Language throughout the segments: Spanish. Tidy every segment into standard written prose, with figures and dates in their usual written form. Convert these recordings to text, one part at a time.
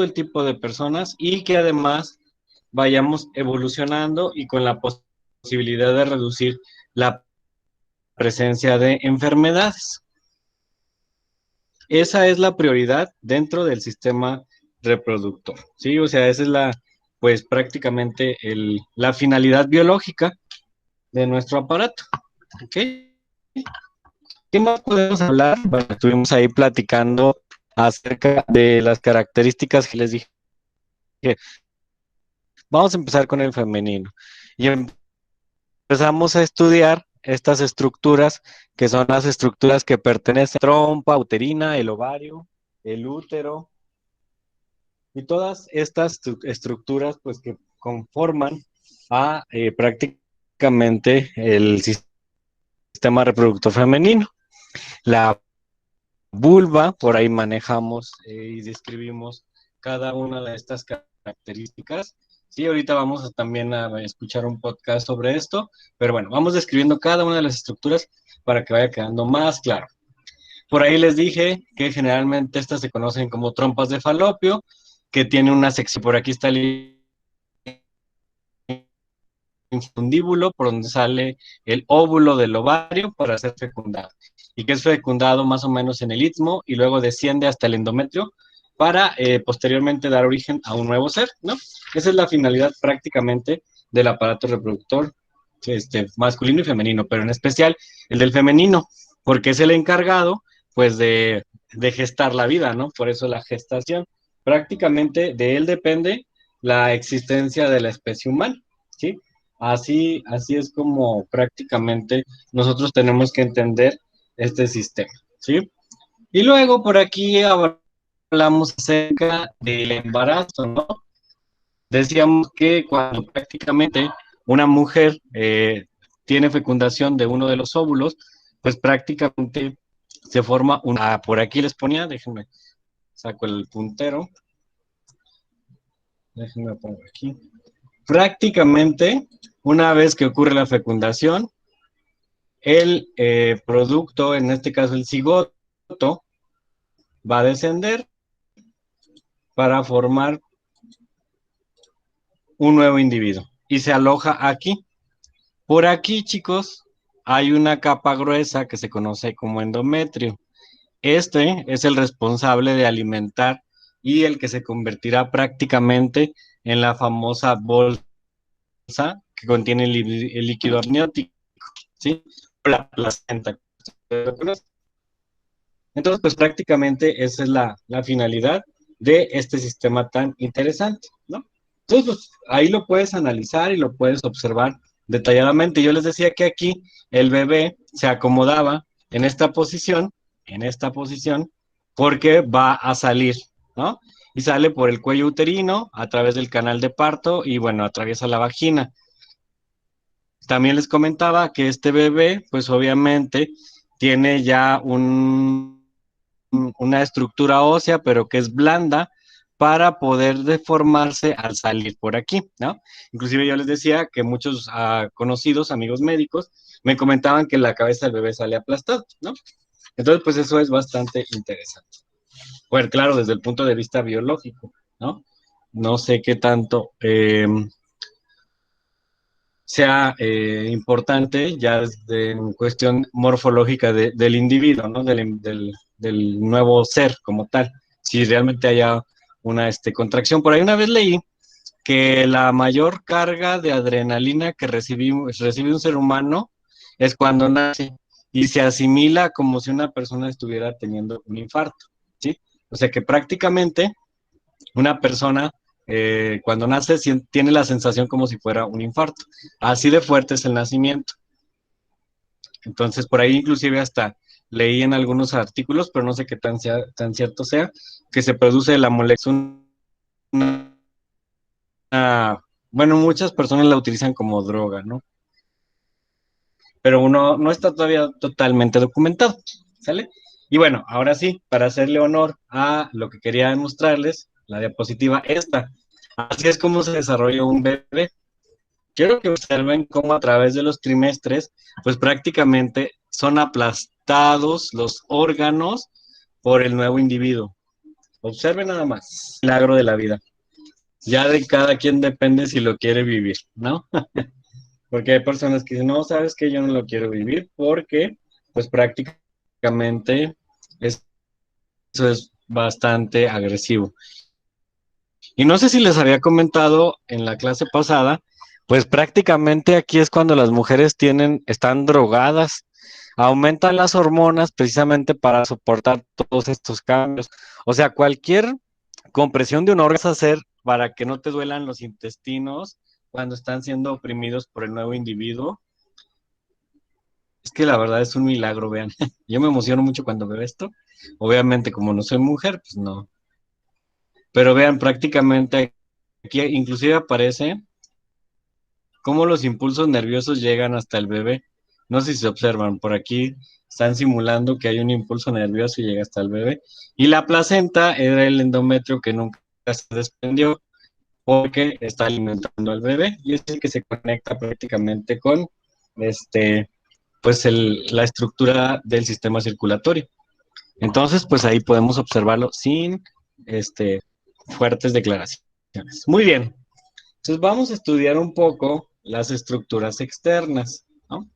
el tipo de personas y que además vayamos evolucionando y con la posibilidad de reducir la presencia de enfermedades. Esa es la prioridad dentro del sistema reproductor, ¿sí? O sea, esa es pues prácticamente la finalidad biológica de nuestro aparato, ¿ok? ¿Qué más podemos hablar? Bueno, estuvimos ahí platicando acerca de las características que les dije. Vamos a empezar con el femenino. Y empezamos a estudiar estas estructuras, que son las estructuras que pertenecen a la trompa uterina, el ovario, el útero, y todas estas estructuras, pues, que conforman a prácticamente el sistema reproductor femenino. La vulva, por ahí manejamos y describimos cada una de estas características. Sí, ahorita vamos también a escuchar un podcast sobre esto, pero bueno, vamos describiendo cada una de las estructuras para que vaya quedando más claro. Por ahí les dije que generalmente estas se conocen como trompas de falopio, que tiene una sección, por aquí está el infundíbulo, por donde sale el óvulo del ovario para ser fecundado, y que es fecundado más o menos en el istmo y luego desciende hasta el endometrio para posteriormente dar origen a un nuevo ser, ¿no? Esa es la finalidad prácticamente del aparato reproductor masculino y femenino, pero en especial el del femenino, porque es el encargado, pues, de gestar la vida, ¿no? Por eso la gestación. Prácticamente de él depende la existencia de la especie humana, ¿sí? Así es como prácticamente nosotros tenemos que entender este sistema, ¿sí? Y luego por aquí hablamos acerca del embarazo, ¿no? Decíamos que cuando prácticamente una mujer tiene fecundación de uno de los óvulos, pues prácticamente se forma una, por aquí les ponía, déjenme, saco el puntero, déjenme poner aquí. Prácticamente, una vez que ocurre la fecundación, el producto, en este caso el cigoto, va a descender para formar un nuevo individuo y se aloja aquí. Por aquí, chicos, hay una capa gruesa que se conoce como endometrio. Este es el responsable de alimentar y el que se convertirá prácticamente en la famosa bolsa que contiene el líquido amniótico, ¿sí? La placenta. Entonces, pues prácticamente esa es la finalidad de este sistema tan interesante, ¿no? Entonces, pues, ahí lo puedes analizar y lo puedes observar detalladamente. Yo les decía que aquí el bebé se acomodaba en esta posición, porque va a salir, ¿no? Y sale por el cuello uterino, a través del canal de parto y bueno, atraviesa la vagina. También les comentaba que este bebé, pues obviamente, tiene ya una estructura ósea, pero que es blanda para poder deformarse al salir por aquí, ¿no? Inclusive yo les decía que muchos conocidos, amigos médicos, me comentaban que la cabeza del bebé sale aplastada, ¿no? Entonces, pues eso es bastante interesante. Bueno, claro, desde el punto de vista biológico, ¿no? No sé qué tanto sea importante ya desde en cuestión morfológica del individuo, ¿no? Del nuevo ser como tal, si realmente haya una contracción. Por ahí una vez leí que la mayor carga de adrenalina que recibe un ser humano es cuando nace y se asimila como si una persona estuviera teniendo un infarto, ¿sí? O sea que prácticamente una persona cuando nace tiene la sensación como si fuera un infarto. Así de fuerte es el nacimiento. Entonces, por ahí inclusive hasta leí en algunos artículos, pero no sé qué tan cierto sea, que se produce la molécula. Bueno, muchas personas la utilizan como droga, ¿no? Pero uno no está todavía totalmente documentado, ¿sale? Y bueno, ahora sí, para hacerle honor a lo que quería mostrarles, la diapositiva esta. Así es como se desarrolla un bebé. Quiero que observen cómo a través de los trimestres, pues prácticamente son aplastados los órganos por el nuevo individuo. Observe nada más. Milagro de la vida. Ya de cada quien depende si lo quiere vivir, ¿no? Porque hay personas que dicen, no, sabes que yo no lo quiero vivir porque, pues prácticamente eso es bastante agresivo. Y no sé si les había comentado en la clase pasada, pues prácticamente aquí es cuando las mujeres están drogadas, aumentan las hormonas precisamente para soportar todos estos cambios. O sea, cualquier compresión de un órgano es hacer para que no te duelan los intestinos cuando están siendo oprimidos por el nuevo individuo. Es que la verdad es un milagro, vean. Yo me emociono mucho cuando veo esto. Obviamente, como no soy mujer, pues no. Pero vean, prácticamente aquí inclusive aparece cómo los impulsos nerviosos llegan hasta el bebé. No sé si se observan, por aquí están simulando que hay un impulso nervioso y llega hasta el bebé. Y la placenta era el endometrio que nunca se desprendió porque está alimentando al bebé y es el que se conecta prácticamente con este, pues la estructura del sistema circulatorio. Entonces, pues ahí podemos observarlo sin fuertes declaraciones. Muy bien. Entonces vamos a estudiar un poco las estructuras externas, ¿no?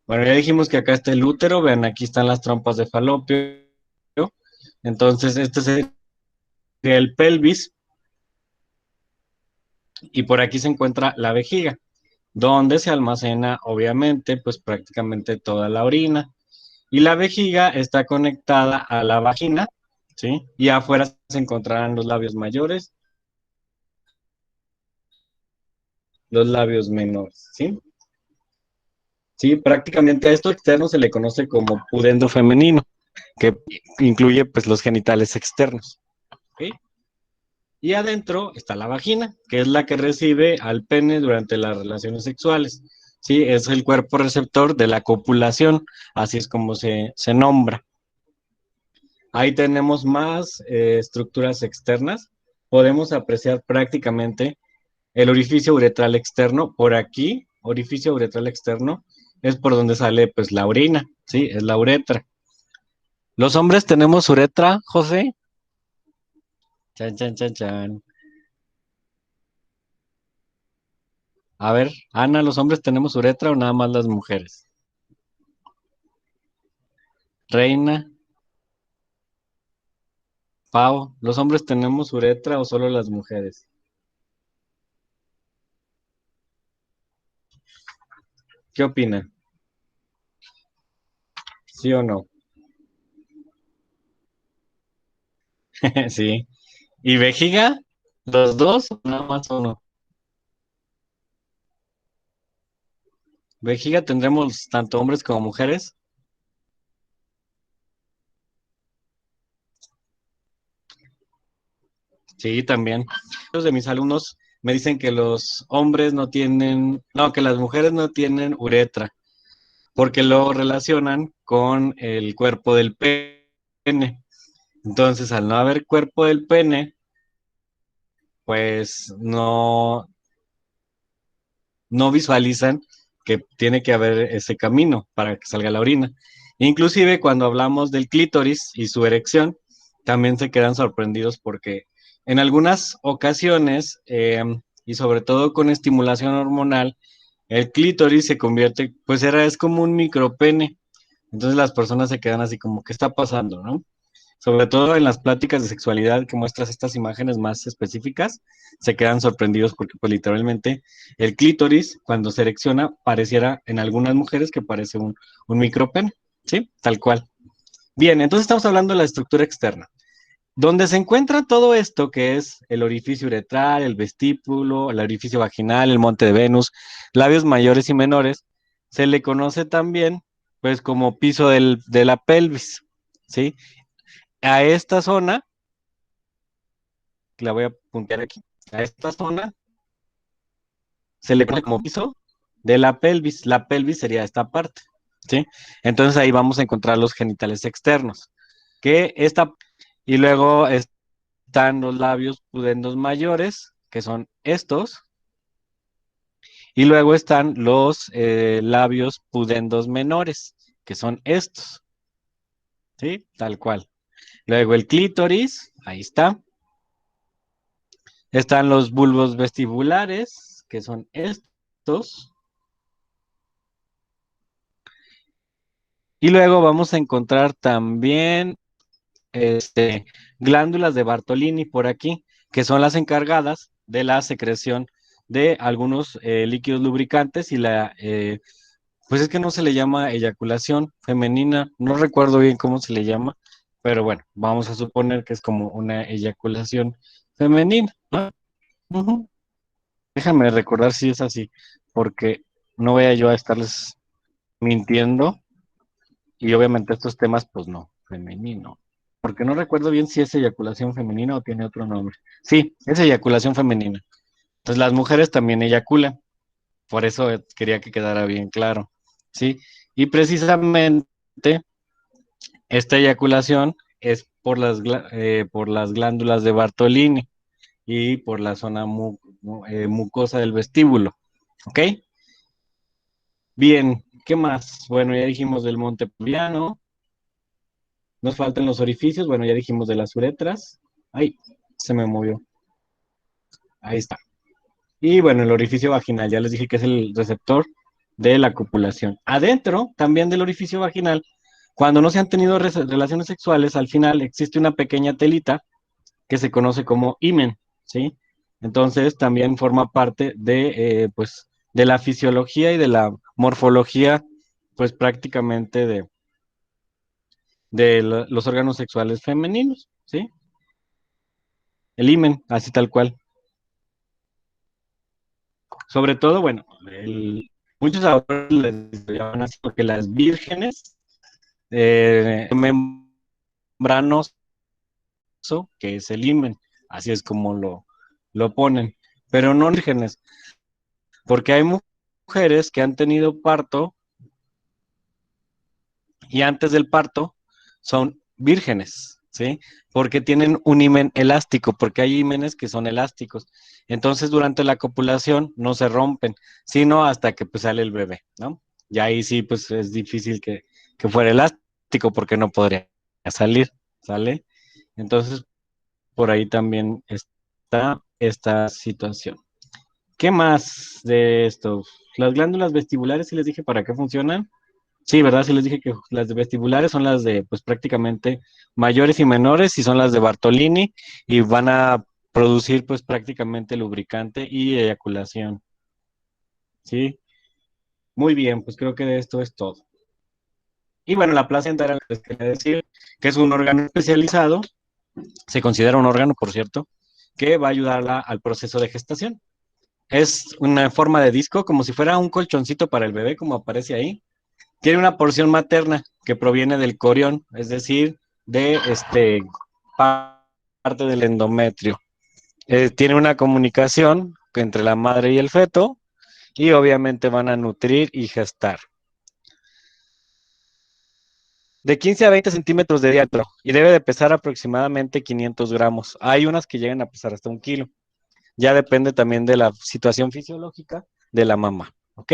Bueno, ya dijimos que acá está el útero, vean, aquí están las trompas de falopio. Entonces, este sería el pelvis y por aquí se encuentra la vejiga, donde se almacena, obviamente, pues prácticamente toda la orina. Y la vejiga está conectada a la vagina, ¿sí? Y afuera se encontrarán los labios mayores, los labios menores, ¿sí? Sí, prácticamente a esto externo se le conoce como pudendo femenino, que incluye pues los genitales externos, ¿ok? Y adentro está la vagina, que es la que recibe al pene durante las relaciones sexuales. Sí, es el cuerpo receptor de la copulación, así es como se nombra. Ahí tenemos más estructuras externas. Podemos apreciar prácticamente el orificio uretral externo. Por aquí, orificio uretral externo, es por donde sale pues la orina, ¿sí? Es la uretra. Los hombres tenemos uretra, José. Chan, chan, chan, chan. A ver, Ana, ¿los hombres tenemos uretra o nada más las mujeres? Reina, Pau, ¿los hombres tenemos uretra o solo las mujeres? ¿Qué opinan? ¿Sí o no? Sí. ¿Y vejiga? ¿Los dos o nada más uno? Vejiga tendremos tanto hombres como mujeres. Sí, también. Muchos de mis alumnos me dicen que los hombres no tienen, no, que las mujeres no tienen uretra, porque lo relacionan con el cuerpo del pene. Entonces, al no haber cuerpo del pene, pues no visualizan que tiene que haber ese camino para que salga la orina. Inclusive cuando hablamos del clítoris y su erección, también se quedan sorprendidos porque en algunas ocasiones, y sobre todo con estimulación hormonal, el clítoris se convierte, pues es como un micropene. Entonces las personas se quedan así como, ¿qué está pasando, no? Sobre todo en las pláticas de sexualidad que muestras estas imágenes más específicas, se quedan sorprendidos porque pues literalmente el clítoris cuando se erecciona pareciera en algunas mujeres que parece un micropene, ¿sí? Tal cual. Bien, entonces estamos hablando de la estructura externa. Donde se encuentra todo esto, que es el orificio uretral, el vestíbulo, el orificio vaginal, el monte de Venus, labios mayores y menores, se le conoce también, pues, como piso de la pelvis, ¿sí? A esta zona, que la voy a puntear aquí, a esta zona se le conoce como piso de la pelvis. La pelvis sería esta parte, ¿sí? Entonces ahí vamos a encontrar los genitales externos, y luego están los labios pudendos mayores, que son estos, y luego están los labios pudendos menores, que son estos, ¿sí? Tal cual. Luego el clítoris, ahí está. Están los bulbos vestibulares, que son estos. Y luego vamos a encontrar también glándulas de Bartolini por aquí, que son las encargadas de la secreción de algunos líquidos lubricantes y pues es que no se le llama eyaculación femenina, no recuerdo bien cómo se le llama, pero bueno, vamos a suponer que es como una eyaculación femenina, ¿no? Ujú. Déjame recordar si es así, porque no voy a yo a estarles mintiendo y obviamente estos temas, pues no, femenino. Porque no recuerdo bien si es eyaculación femenina o tiene otro nombre. Sí, es eyaculación femenina. Entonces las mujeres también eyaculan, por eso quería que quedara bien claro, ¿sí? Y precisamente esta eyaculación es por las glándulas de Bartolini y por la zona mucosa del vestíbulo, ¿ok? Bien, ¿qué más? Bueno, ya dijimos del monte pubiano, nos faltan los orificios, bueno, ya dijimos de las uretras. Ay, se me movió. Ahí está. Y bueno, el orificio vaginal, ya les dije que es el receptor de la copulación. Adentro también del orificio vaginal, cuando no se han tenido relaciones sexuales, al final existe una pequeña telita que se conoce como himen, ¿sí? Entonces también forma parte pues, de la fisiología y de la morfología, pues prácticamente de los órganos sexuales femeninos, ¿sí? El himen, así tal cual. Sobre todo, bueno, muchos autores les llaman así porque las vírgenes membranoso, que es el himen, así es como lo ponen, pero no vírgenes, porque hay mujeres que han tenido parto y antes del parto son vírgenes, ¿sí? Porque tienen un himen elástico, porque hay himenes que son elásticos. Entonces, durante la copulación no se rompen, sino hasta que pues, sale el bebé, ¿no? Y ahí sí, pues es difícil que fuera elástico porque no podría salir, ¿sale? Entonces, por ahí también está esta situación. ¿Qué más de esto? Las glándulas vestibulares, sí les dije para qué funcionan. Sí, ¿verdad? Sí les dije que las de vestibulares son las de, pues prácticamente mayores y menores y son las de Bartolini y van a producir pues prácticamente lubricante y eyaculación. ¿Sí? Muy bien, pues creo que de esto es todo. Y bueno, la placenta era lo que les quería decir, que es un órgano especializado, se considera un órgano, por cierto, que va a ayudar al proceso de gestación. Es una forma de disco, como si fuera un colchoncito para el bebé, como aparece ahí. Tiene una porción materna que proviene del corión, es decir, de parte del endometrio. Tiene una comunicación entre la madre y el feto y obviamente van a nutrir y gestar. De 15 a 20 centímetros de diámetro y debe de pesar aproximadamente 500 gramos. Hay unas que llegan a pesar hasta 1 kilo. Ya depende también de la situación fisiológica de la mamá. ¿Ok?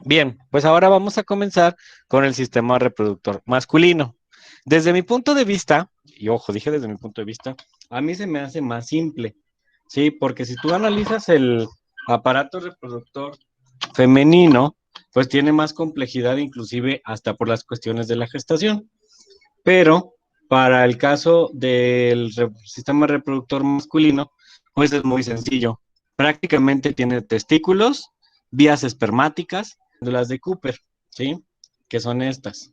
Bien, pues ahora vamos a comenzar con el sistema reproductor masculino. Desde mi punto de vista, y ojo, dije desde mi punto de vista, a mí se me hace más simple, ¿sí? Porque si tú analizas el aparato reproductor femenino, pues tiene más complejidad, inclusive hasta por las cuestiones de la gestación. Pero para el caso del sistema reproductor masculino, pues es muy sencillo. Prácticamente tiene testículos, vías espermáticas, las de Cooper, ¿sí? Que son estas.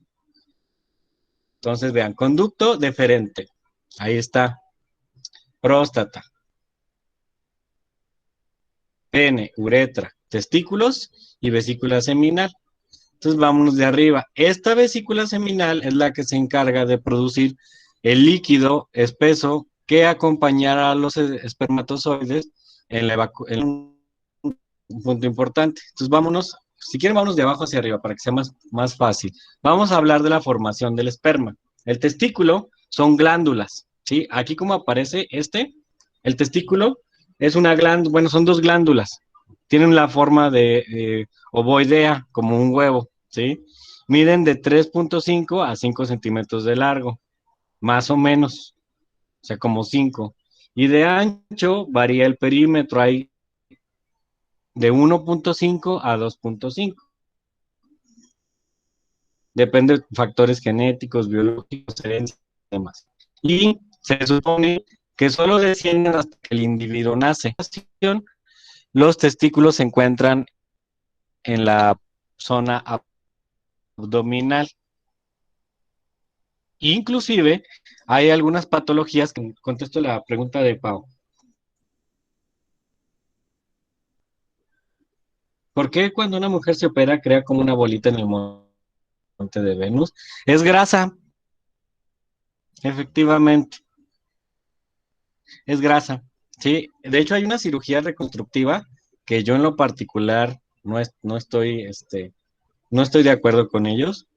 Entonces, vean, conducto deferente. Ahí está. Próstata, pene, uretra, testículos y vesícula seminal. Entonces, vámonos de arriba. Esta vesícula seminal es la que se encarga de producir el líquido espeso que acompañará a los espermatozoides en un punto importante. Entonces, vámonos, si quieren, vámonos de abajo hacia arriba para que sea más fácil. Vamos a hablar de la formación del esperma. El testículo son glándulas, ¿sí? Aquí como aparece el testículo es una glándula, bueno, son dos glándulas. Tienen la forma de ovoidea, como un huevo, ¿sí? Miden de 3.5 a 5 centímetros de largo. más o menos, o sea, como 5. Y de ancho varía el perímetro, hay de 1.5 a 2.5. Depende de factores genéticos, biológicos, herencia y demás. Y se supone que solo descienden hasta que el individuo nace. Los testículos se encuentran en la zona abdominal. Inclusive, hay algunas patologías, que contesto la pregunta de Pau. ¿Por qué cuando una mujer se opera crea como una bolita en el monte de Venus? Es grasa, efectivamente, es grasa. Sí, de hecho hay una cirugía reconstructiva que yo en lo particular no estoy de acuerdo con ellos,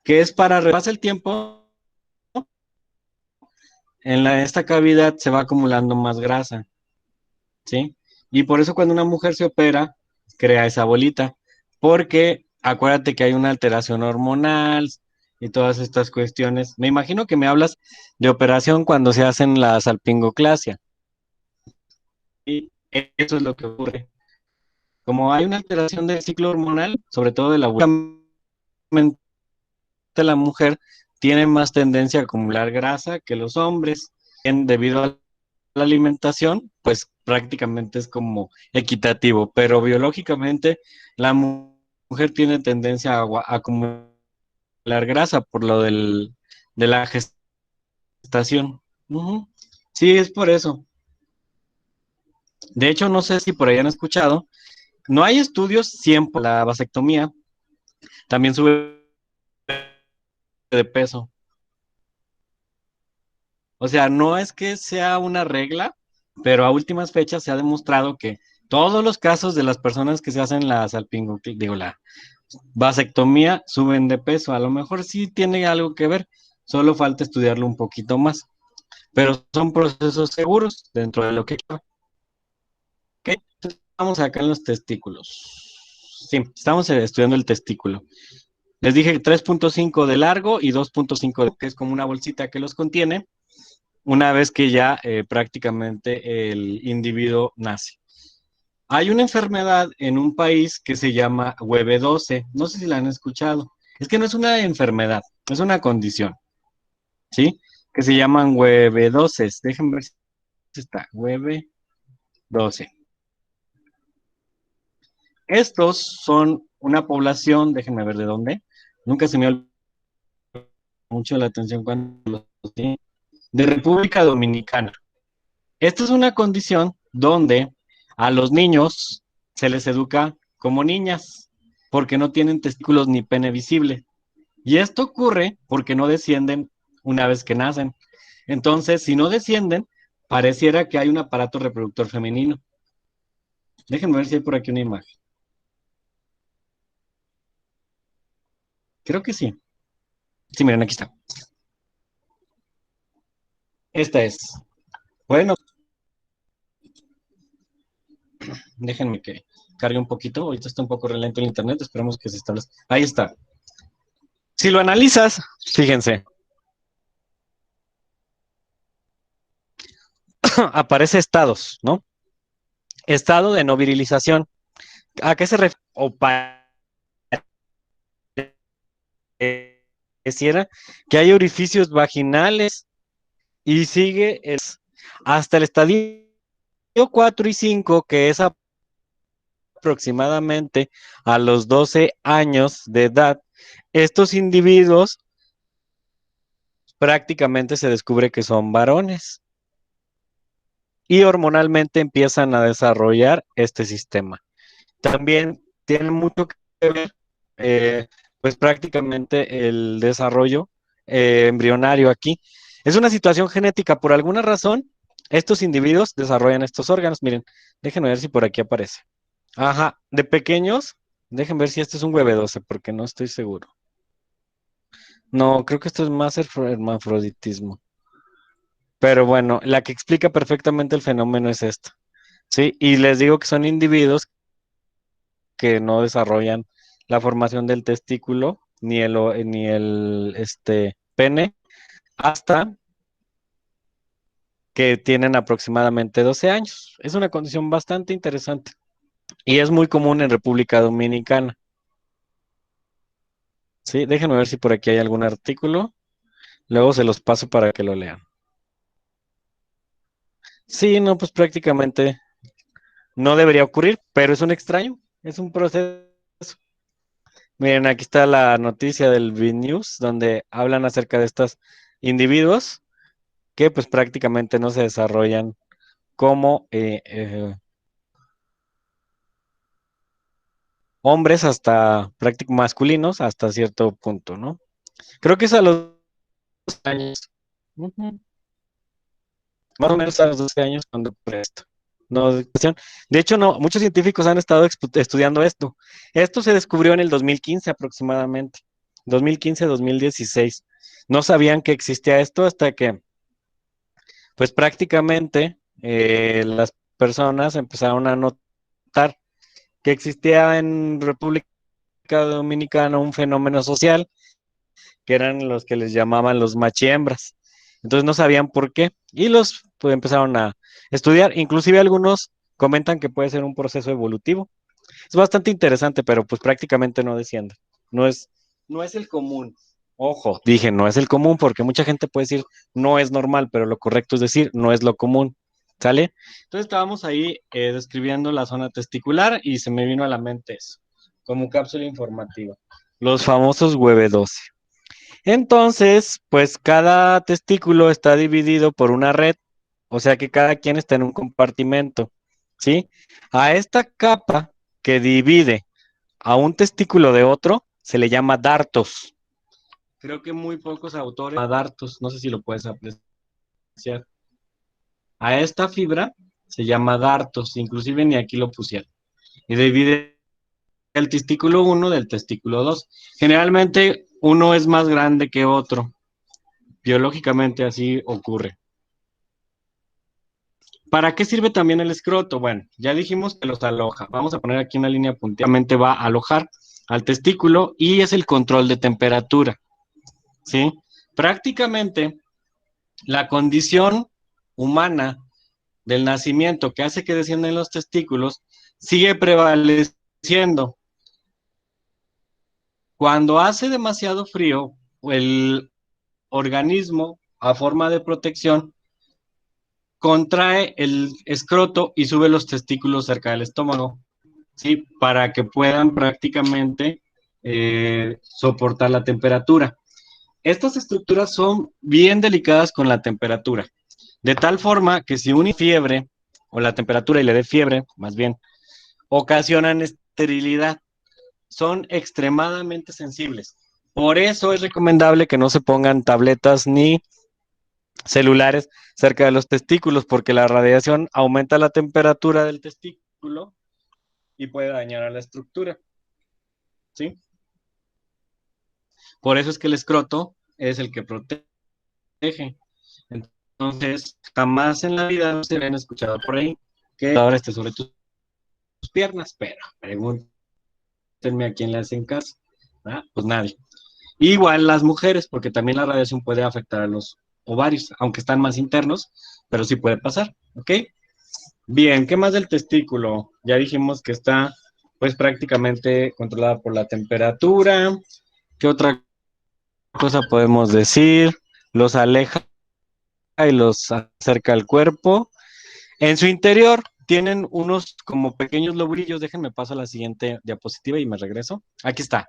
que es para repasar el tiempo, esta cavidad se va acumulando más grasa, ¿sí? Y por eso cuando una mujer se opera, crea esa bolita, porque acuérdate que hay una alteración hormonal y todas estas cuestiones. Me imagino que me hablas de operación cuando se hacen la salpingoclasia, y eso es lo que ocurre. Como hay una alteración del ciclo hormonal, sobre todo de la mujer, tiene más tendencia a acumular grasa que los hombres, debido a la alimentación, pues prácticamente es como equitativo, pero biológicamente la mujer tiene tendencia a acumular grasa por lo de la gestación. Ujú. Sí, es por eso. De hecho, no sé si por ahí han escuchado, no hay estudios 100 por la vasectomía, también sube de peso. O sea, no es que sea una regla, pero a últimas fechas se ha demostrado que todos los casos de las personas que se hacen la la vasectomía suben de peso. A lo mejor sí tiene algo que ver, solo falta estudiarlo un poquito más, pero son procesos seguros dentro de lo que cabe. ¿Ok? Entonces, estamos acá en los testículos. Sí, estamos estudiando el testículo. Les dije 3.5 de largo y 2.5 que es como una bolsita que los contiene una vez que ya prácticamente el individuo nace. Hay una enfermedad en un país que se llama Web12, no sé si la han escuchado. Es que no es una enfermedad, es una condición, ¿sí? Que se llaman Web12. Déjenme ver si está, Web12. Estos son una población, déjenme ver de dónde. Nunca se me olvidó mucho la atención cuando los vi. De República Dominicana. Esta es una condición donde a los niños se les educa como niñas, porque no tienen testículos ni pene visible. Y esto ocurre porque no descienden una vez que nacen. Entonces, si no descienden, pareciera que hay un aparato reproductor femenino. Déjenme ver si hay por aquí una imagen. Creo que sí. Sí, miren, aquí está. Esta es. Bueno, déjenme que cargue un poquito. Ahorita está un poco lento el internet. Esperemos que se establezca. Ahí está. Si lo analizas, fíjense, aparece estados, ¿no? Estado de no virilización. ¿A qué se refiere? O pareciera que hay orificios vaginales y sigue hasta el estadio 4 y 5, que es aproximadamente a los 12 años de edad. Estos individuos prácticamente se descubre que son varones y hormonalmente empiezan a desarrollar este sistema. También tiene mucho que ver, eh, pues prácticamente el desarrollo embrionario aquí. Es una situación genética, por alguna razón, estos individuos desarrollan estos órganos. Miren, déjenme ver si por aquí aparece. Ajá, de pequeños, déjenme ver si este es un hueve porque no estoy seguro. No, creo que esto es más hermafroditismo. Pero bueno, la que explica perfectamente el fenómeno es esta. Sí, y les digo que son individuos que no desarrollan la formación del testículo ni el pene hasta que tienen aproximadamente 12 años. Es una condición bastante interesante y es muy común en República Dominicana. Sí, déjenme ver si por aquí hay algún artículo. Luego se los paso para que lo lean. Sí, no, pues prácticamente no debería ocurrir, pero es un extraño, es un proceso. Miren, aquí está la noticia del B-News, donde hablan acerca de estos individuos que pues prácticamente no se desarrollan como hombres hasta prácticamente masculinos hasta cierto punto, ¿no? Creo que es a los 12 años. Ujú. Más o menos a los 12 años cuando ocurre esto. No, de hecho, no, muchos científicos han estado estudiando esto. Esto se descubrió en el 2015 aproximadamente, 2015-2016. No sabían que existía esto hasta que, pues prácticamente, las personas empezaron a notar que existía en República Dominicana un fenómeno social que eran los que les llamaban los machiembras. Entonces no sabían por qué y los pues, empezaron a estudiar. Inclusive algunos comentan que puede ser un proceso evolutivo. Es bastante interesante, pero pues prácticamente no desciende. No es, no es el común. Ojo, dije, no es el común porque mucha gente puede decir no es normal, pero lo correcto es decir no es lo común. ¿Sale? Entonces estábamos ahí describiendo la zona testicular y se me vino a la mente eso, como cápsula informativa. Los famosos Web12. Entonces, pues cada testículo está dividido por una red, o sea que cada quien está en un compartimento, ¿sí? A esta capa que divide a un testículo de otro se le llama dartos. Creo que muy pocos autores a dartos, no sé si lo puedes apreciar. A esta fibra se llama dartos, inclusive ni aquí lo pusieron. Y divide el testículo 1 del testículo 2. Generalmente uno es más grande que otro. Biológicamente así ocurre. ¿Para qué sirve también el escroto? Bueno, ya dijimos que los aloja. Vamos a poner aquí una línea puntualmente va a alojar al testículo y es el control de temperatura, ¿sí? Prácticamente la condición humana del nacimiento que hace que desciendan los testículos sigue prevaleciendo. Cuando hace demasiado frío, el organismo a forma de protección contrae el escroto y sube los testículos cerca del estómago, ¿sí? Para que puedan prácticamente soportar la temperatura. Estas estructuras son bien delicadas con la temperatura, de tal forma que si une fiebre, o la temperatura y le dé fiebre, más bien, ocasionan esterilidad. Son extremadamente sensibles. Por eso es recomendable que no se pongan tabletas ni celulares cerca de los testículos, porque la radiación aumenta la temperatura del testículo y puede dañar a la estructura, ¿sí? Por eso es que el escroto es el que protege. Entonces, jamás en la vida no se habían escuchado por ahí que ahora esté sobre tus piernas, pero pregúntenme a quién le hacen caso. ¿Verdad? Pues nadie. Igual las mujeres, porque también la radiación puede afectar a los ovarios, aunque están más internos, pero sí puede pasar, ¿ok? Bien, ¿qué más del testículo? Ya dijimos que está pues prácticamente controlada por la temperatura. ¿Qué otra cosa podemos decir? Los aleja y los acerca al cuerpo. En su interior tienen unos como pequeños lobulillos. Déjenme paso a la siguiente diapositiva y me regreso. Aquí está.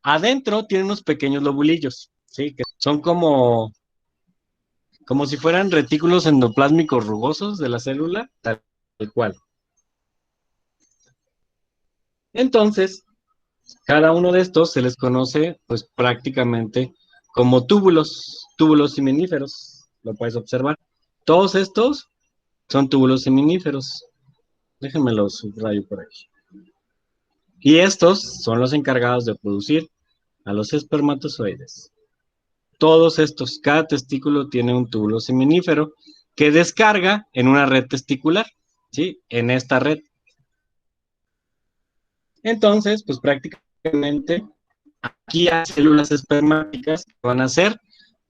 Adentro tienen unos pequeños lobulillos, ¿sí? Que son como si fueran retículos endoplásmicos rugosos de la célula, tal cual. Entonces, cada uno de estos se les conoce pues prácticamente como túbulos seminíferos, lo puedes observar. Todos estos son túbulos seminíferos. Déjenme los subrayo por aquí. Y estos son los encargados de producir a los espermatozoides. Todos estos, cada testículo tiene un túbulo seminífero que descarga en una red testicular, ¿sí? En esta red. Entonces, pues prácticamente aquí hay células espermáticas que van a ser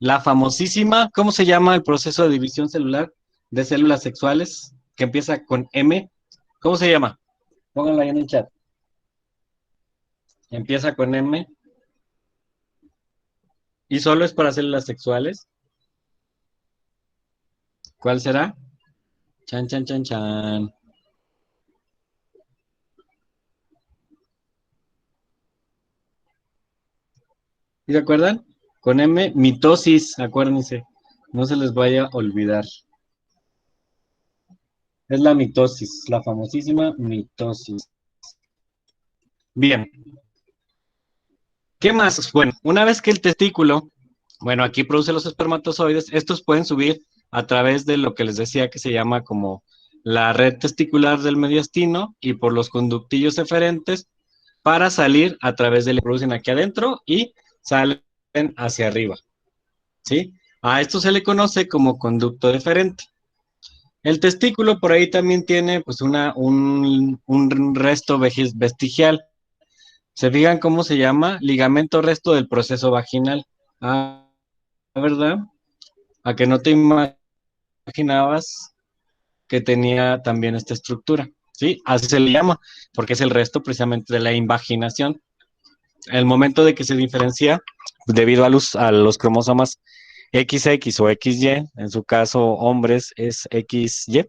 La famosísima, ¿cómo se llama el proceso de división celular de células sexuales que empieza con M? ¿Cómo se llama? Pónganlo ahí en el chat. Empieza con M y solo es para células sexuales. ¿Cuál será? Chan, chan, chan, chan. ¿Sí se acuerdan? Con M, mitosis, acuérdense. No se les vaya a olvidar. Es la mitosis, la famosísima mitosis. Bien, ¿qué más? Bueno, una vez que el testículo, bueno, aquí produce los espermatozoides, estos pueden subir a través de lo que les decía que se llama como la red testicular del mediastino y por los conductillos eferentes para salir a través de, le producen aquí adentro y salen hacia arriba, ¿sí? A esto se le conoce como conducto deferente. El testículo por ahí también tiene pues un resto vestigial. ¿Se fijan cómo se llama? Ligamento resto del proceso vaginal. Ah, ¿verdad? A que no te imaginabas que tenía también esta estructura, ¿sí? Así se le llama, porque es el resto precisamente de la invaginación. El momento de que se diferencia, debido a los cromosomas XX o XY, en su caso hombres es XY,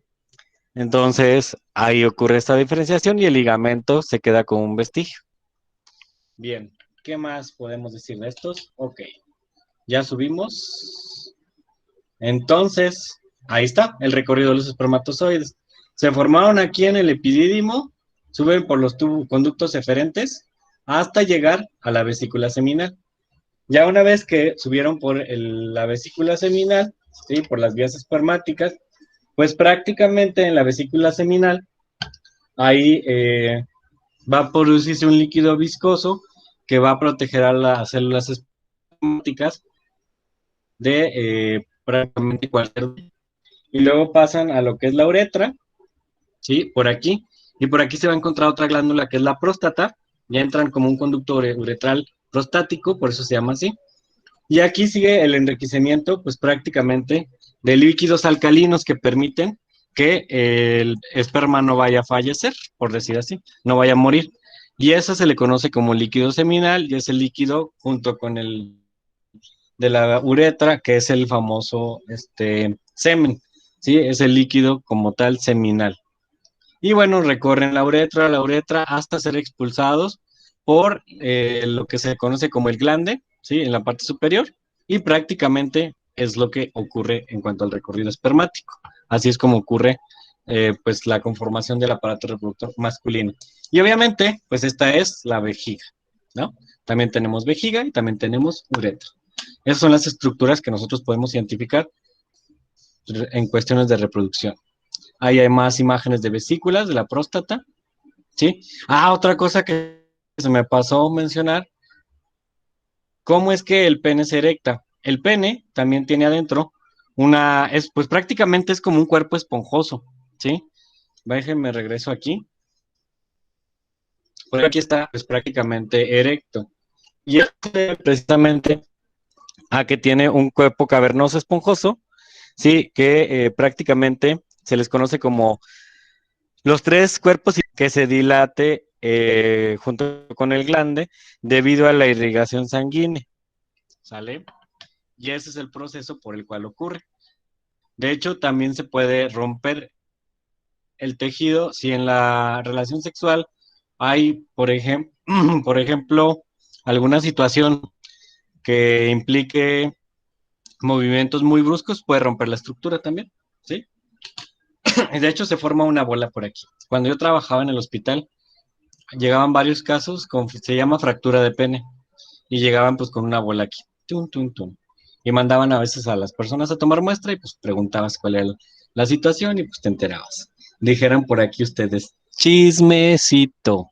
entonces ahí ocurre esta diferenciación y el ligamento se queda con un vestigio. Bien, ¿qué más podemos decir de estos? Ok, ya subimos. Entonces, ahí está el recorrido de los espermatozoides. Se formaron aquí en el epidídimo, suben por los conductos eferentes hasta llegar a la vesícula seminal. Ya una vez que subieron por la vesícula seminal, ¿sí? Por las vías espermáticas, pues prácticamente en la vesícula seminal, ahí va a producirse un líquido viscoso que va a proteger a las células espermáticas de prácticamente cualquier. Y luego pasan a lo que es la uretra, ¿sí? Por aquí. Y por aquí se va a encontrar otra glándula que es la próstata. Ya entran como un conducto uretral prostático, por eso se llama así. Y aquí sigue el enriquecimiento, pues prácticamente de líquidos alcalinos que permiten que el esperma no vaya a fallecer, por decir así, no vaya a morir. Y eso se le conoce como líquido seminal y es el líquido junto con el de la uretra, que es el famoso semen, ¿sí? Es el líquido como tal seminal. Y bueno, recorren la uretra hasta ser expulsados por lo que se conoce como el glande, ¿sí? En la parte superior, y prácticamente es lo que ocurre en cuanto al recorrido espermático. Así es como ocurre pues la conformación del aparato reproductor masculino. Y obviamente, pues esta es la vejiga, ¿no? También tenemos vejiga y también tenemos uretra. Esas son las estructuras que nosotros podemos identificar en cuestiones de reproducción. Ahí hay más imágenes de vesículas de la próstata, ¿sí? Ah, otra cosa que se me pasó mencionar, ¿cómo es que el pene se erecta? El pene también tiene adentro pues prácticamente es como un cuerpo esponjoso, ¿sí? Déjenme regreso aquí. Por aquí está, pues prácticamente erecto. Y es precisamente a que tiene un cuerpo cavernoso esponjoso, sí, que prácticamente se les conoce como los tres cuerpos que se dilate junto con el glande debido a la irrigación sanguínea, ¿sale? Y ese es el proceso por el cual ocurre. De hecho, también se puede romper el tejido si en la relación sexual hay, por ejemplo, alguna situación que implique movimientos muy bruscos, puede romper la estructura también, ¿sí? De hecho, se forma una bola por aquí. Cuando yo trabajaba en el hospital, llegaban varios casos se llama fractura de pene, y llegaban pues con una bola aquí, tum, tum, tum, y mandaban a veces a las personas a tomar muestra y pues preguntabas cuál era la situación y pues te enterabas. Dijeran por aquí ustedes, chismecito,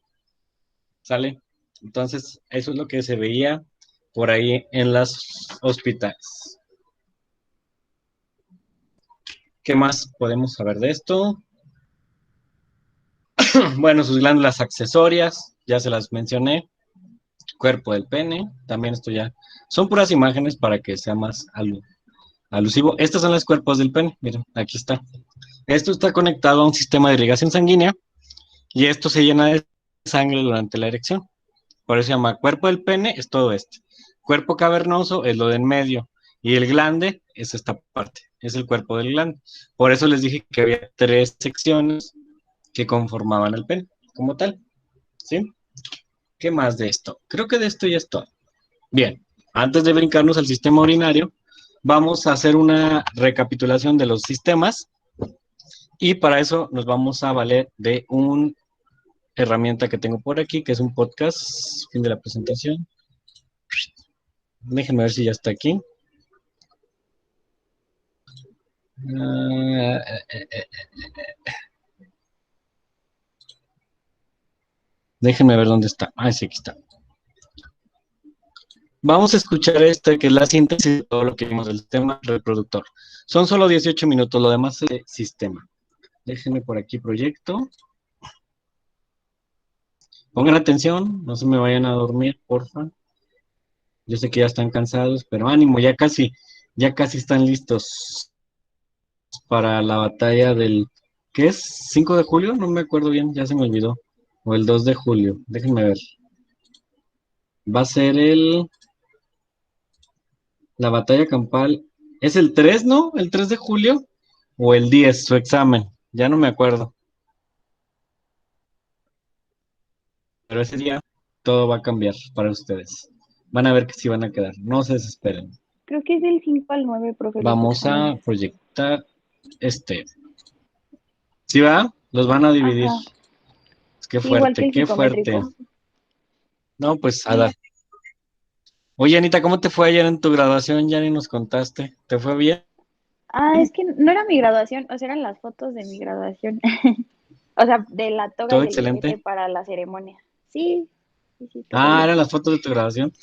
¿sale? Entonces, eso es lo que se veía por ahí en los hospitales. ¿Qué más podemos saber de esto? Bueno, sus glándulas accesorias, ya se las mencioné. cuerpo del pene, también esto ya, son puras imágenes para que sea más alusivo. Estas son los cuerpos del pene, miren, aquí está. Esto está conectado a un sistema de irrigación sanguínea y esto se llena de sangre durante la erección. Por eso se llama cuerpo del pene, es todo esto. Cuerpo cavernoso es lo de en medio y el glande es esta parte, es el cuerpo del glande. Por eso les dije que había tres secciones que conformaban el pene, como tal, ¿sí? ¿Qué más de esto? Creo que de esto ya es todo. Bien, antes de brincarnos al sistema urinario, vamos a hacer una recapitulación de los sistemas y para eso nos vamos a valer de una herramienta que tengo por aquí, que es un podcast, fin de la presentación. Déjenme ver si ya está aquí. Ah, déjenme ver dónde está. Ah, sí, aquí está. Vamos a escuchar esta, que es la síntesis de todo lo que vimos del sistema reproductor. Son solo 18 minutos, lo demás es sistema. Déjenme por aquí proyecto. Pongan atención, no se me vayan a dormir, porfa. Yo sé que ya están cansados, pero ánimo, ya casi están listos para la batalla del, ¿qué es? ¿5 de julio? No me acuerdo bien, ya se me olvidó. O el 2 de julio, déjenme ver. Va a ser la batalla campal. ¿Es el 3, no? ¿El 3 de julio? ¿O el 10, su examen? Ya no me acuerdo. Pero ese día todo va a cambiar para ustedes. Van a ver que sí van a quedar. No se desesperen. Creo que es del 5 al 9, profe, los Vamos a exámenes. proyectar este. ¿Sí va? Los van a dividir. Ajá, Qué sí, igual que fuerte, el qué fuerte. psicométrico. No, pues a Sí. dar. Oye, Anita, ¿cómo te fue ayer en tu graduación? Ya ni nos contaste. ¿Te fue bien? Ah, es que no era mi graduación, o sea, eran las fotos de mi graduación. O sea, de la toga ¿Todo y el birrete excelente? para la ceremonia. Sí, sí, sí, todo Ah, bien. eran las fotos de tu graduación.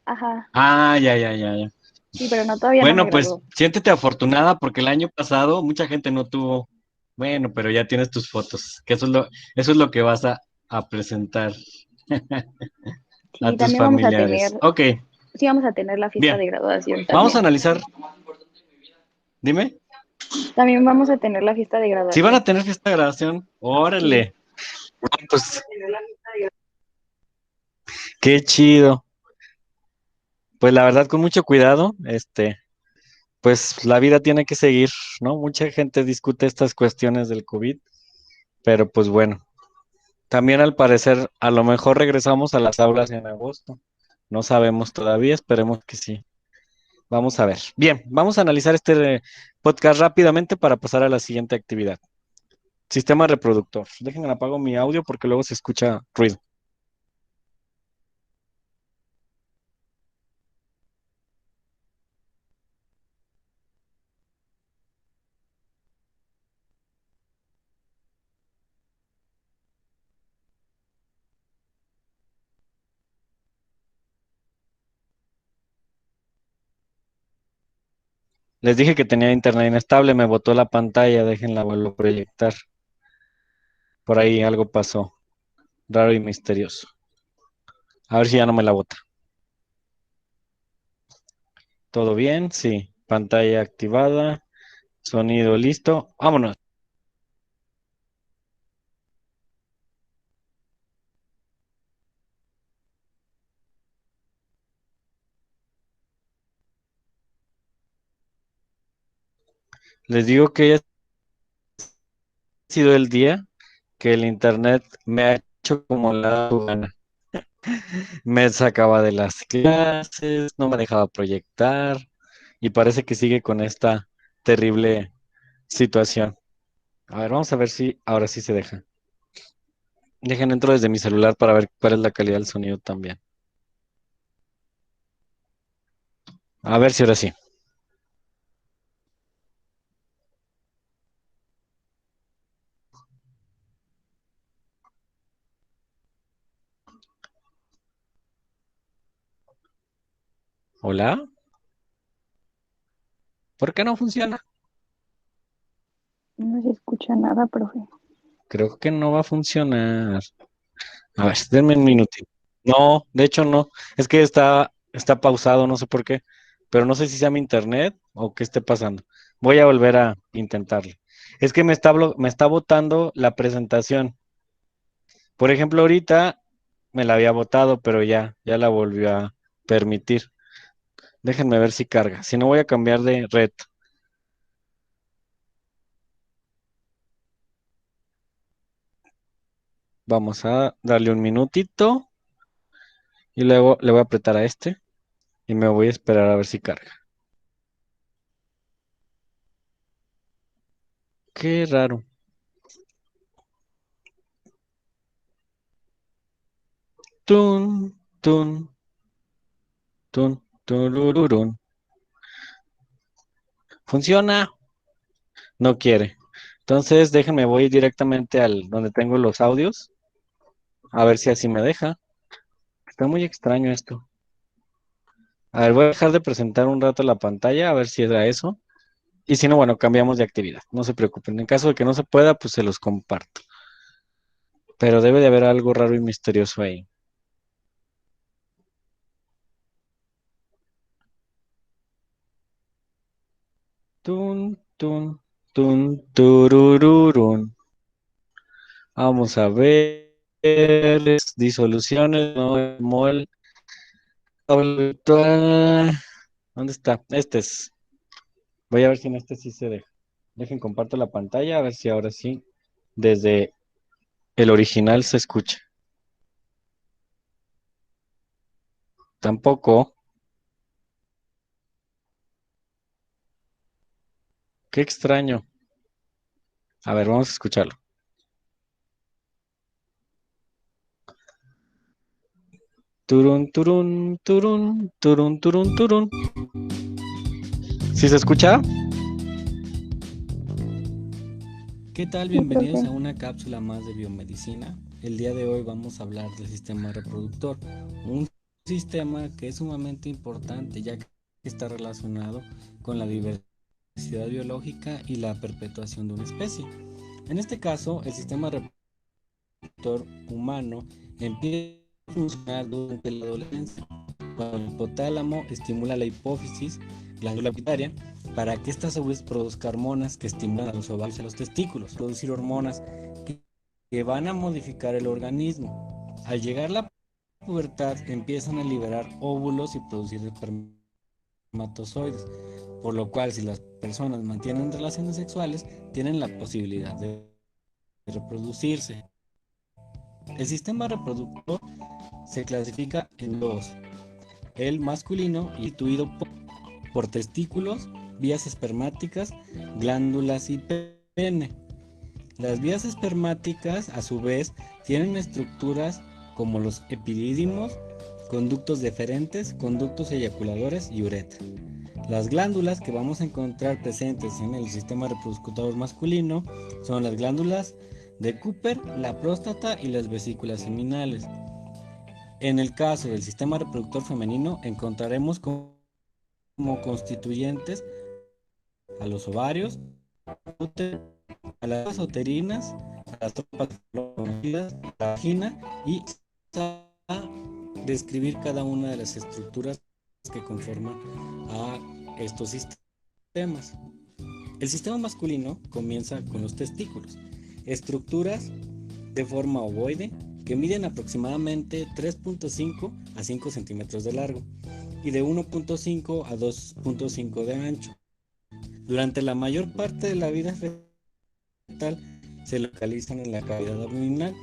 Ajá, Ah, ya, ya, ya, ya. sí, pero no, todavía no me Bueno, pues graduó. siéntete afortunada porque el año pasado mucha gente no tuvo. Bueno, pero ya tienes tus fotos, que eso es lo que vas a presentar a Sí, tus también vamos a tener, familiares. Ok, sí, vamos a tener la fiesta bien. de graduación Vamos a también. analizar. Dime. También vamos a tener la fiesta de Si van graduación. a tener fiesta de graduación, Sí. órale. Pues qué chido. Pues la verdad, con mucho cuidado, pues la vida tiene que seguir, ¿no? Mucha gente discute estas cuestiones del COVID, pero pues bueno, también al parecer, a lo mejor regresamos a las aulas en agosto. No sabemos todavía, esperemos que sí. Vamos a ver. Bien, vamos a analizar este podcast rápidamente para pasar a la siguiente actividad. Sistema reproductor. Déjenme apago mi audio porque luego se escucha ruido. Les dije que tenía internet inestable, me botó la pantalla, déjenla vuelvo a proyectar. Por ahí algo pasó, raro y misterioso. A ver si ya no me la bota. ¿Todo bien? Sí. Pantalla activada, sonido listo. Vámonos. Les digo que ha sido el día que el internet me ha hecho como la da su gana. Me sacaba de las clases, no me dejaba proyectar y parece que sigue con esta terrible situación. A ver, vamos a ver si ahora sí se deja. Dejen entro desde mi celular para ver cuál es la calidad del sonido también. A ver si ahora sí. ¿Hola? ¿Por qué no funciona? No se escucha nada, profe. Creo que no va a funcionar. A ver, denme un minutito. No, de hecho no. Es que está pausado, no sé por qué. Pero no sé si sea mi internet o qué esté pasando. Voy a volver a intentarlo. Es que me está botando la presentación. Por ejemplo, ahorita me la había botado, pero ya la volvió a permitir. Déjenme ver si carga. Si no, voy a cambiar de red. Vamos a darle un minutito y luego le voy a apretar a este y me voy a esperar a ver si carga. Qué raro. Tun, tun, tun, turururun. ¿Funciona? No quiere. Entonces, déjenme, voy directamente al donde tengo los audios, a ver si así me deja. Está muy extraño esto. A ver, voy a dejar de presentar un rato la pantalla, a ver si era eso. Y si no, bueno, cambiamos de actividad. No se preocupen. En caso de que no se pueda, pues se los comparto. Pero debe de haber algo raro y misterioso ahí. Tun, tun, tun, turururun. Vamos a ver. Disoluciones, no, mol. ¿Dónde está? Este es. Voy a ver si en este sí se deja. Dejen comparto la pantalla, a ver si ahora sí, desde el original se escucha. Tampoco. Qué extraño. A ver, vamos a escucharlo. Turun, turun, turun, turun, turun, turun. ¿Sí se escucha? ¿Qué tal? Sí, creo Bienvenidos que. a una cápsula más de biomedicina. El día de hoy vamos a hablar del sistema reproductor, un sistema que es sumamente importante ya que está relacionado con la diversidad biológica y la perpetuación de una especie. En este caso, el sistema reproductor humano empieza a funcionar durante la adolescencia, cuando el hipotálamo estimula la hipófisis, glándula pituitaria, para que esta a su vez produzca hormonas que estimulan a los ovarios y a los testículos, producir hormonas que van a modificar el organismo. Al llegar la pubertad empiezan a liberar óvulos y producir espermatozoides, por lo cual si las personas mantienen relaciones sexuales tienen la posibilidad de reproducirse. El sistema reproductor se clasifica en dos, el masculino instituido por testículos, vías espermáticas, glándulas y pene. Las vías espermáticas, a su vez, tienen estructuras como los epidídimos, conductos deferentes, conductos eyaculadores y uretra. Las glándulas que vamos a encontrar presentes en el sistema reproductor masculino son las glándulas de Cooper, la próstata y las vesículas seminales. En el caso del sistema reproductor femenino encontraremos como constituyentes a los ovarios, a las uterinas, a las trompas conocidas, a la vagina y a describir cada una de las estructuras que conforman a estos sistemas. El sistema masculino comienza con los testículos, estructuras de forma ovoide que miden aproximadamente 3.5 a 5 centímetros de largo y de 1.5 a 2.5 de ancho. Durante la mayor parte de la vida fetal se localizan en la cavidad abdominal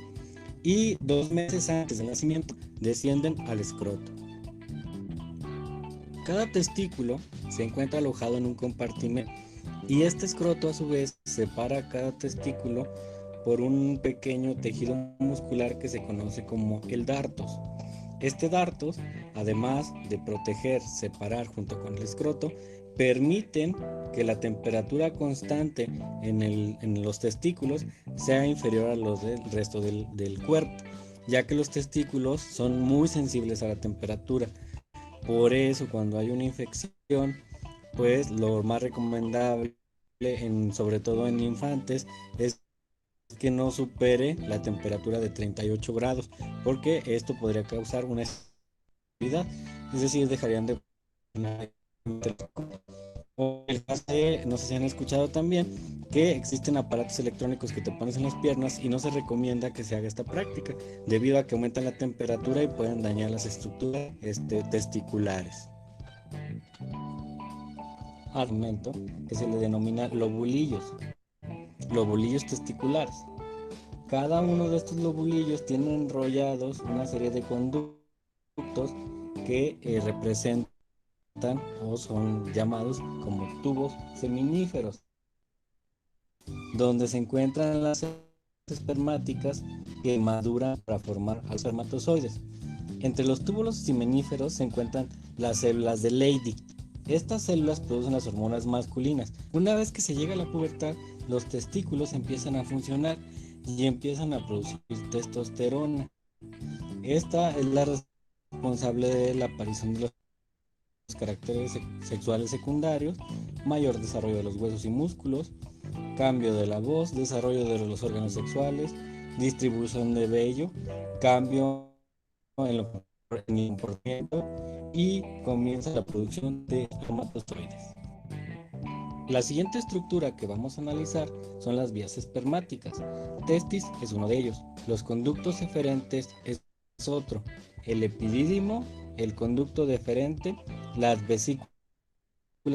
y 2 meses antes del nacimiento descienden al escroto. Cada testículo se encuentra alojado en un compartimento y este escroto a su vez separa cada testículo por un pequeño tejido muscular que se conoce como el dartos. Este dartos, además de proteger, separar junto con el escroto, permiten que la temperatura constante en los testículos sea inferior a los del resto del cuerpo, ya que los testículos son muy sensibles a la temperatura. Por eso cuando hay una infección, pues lo más recomendable, sobre todo en infantes, es que no supere la temperatura de 38 grados, porque esto podría causar una estabilidad, es decir, dejarían de... O el caso de, no sé si han escuchado también, que existen aparatos electrónicos que te pones en las piernas y no se recomienda que se haga esta práctica, debido a que aumentan la temperatura y pueden dañar las estructuras testiculares. Argumento que se le denomina lobulillos testiculares. Cada uno de estos lobulillos tiene enrollados una serie de conductos que representan o son llamados como tubos seminíferos, donde se encuentran las células espermáticas que maduran para formar a los espermatozoides. Entre los túbulos seminíferos se encuentran las células de Leydig. Estas células producen las hormonas masculinas. Una vez que se llega a la pubertad, los testículos empiezan a funcionar y empiezan a producir testosterona. Esta es la responsable de la aparición de los caracteres sexuales secundarios, mayor desarrollo de los huesos y músculos, cambio de la voz, desarrollo de los órganos sexuales, distribución de vello, cambio en el comportamiento y comienza la producción de espermatozoides. La siguiente estructura que vamos a analizar son las vías espermáticas. Testis es uno de ellos, los conductos eferentes es otro, el epidídimo, el conducto deferente, las vesículas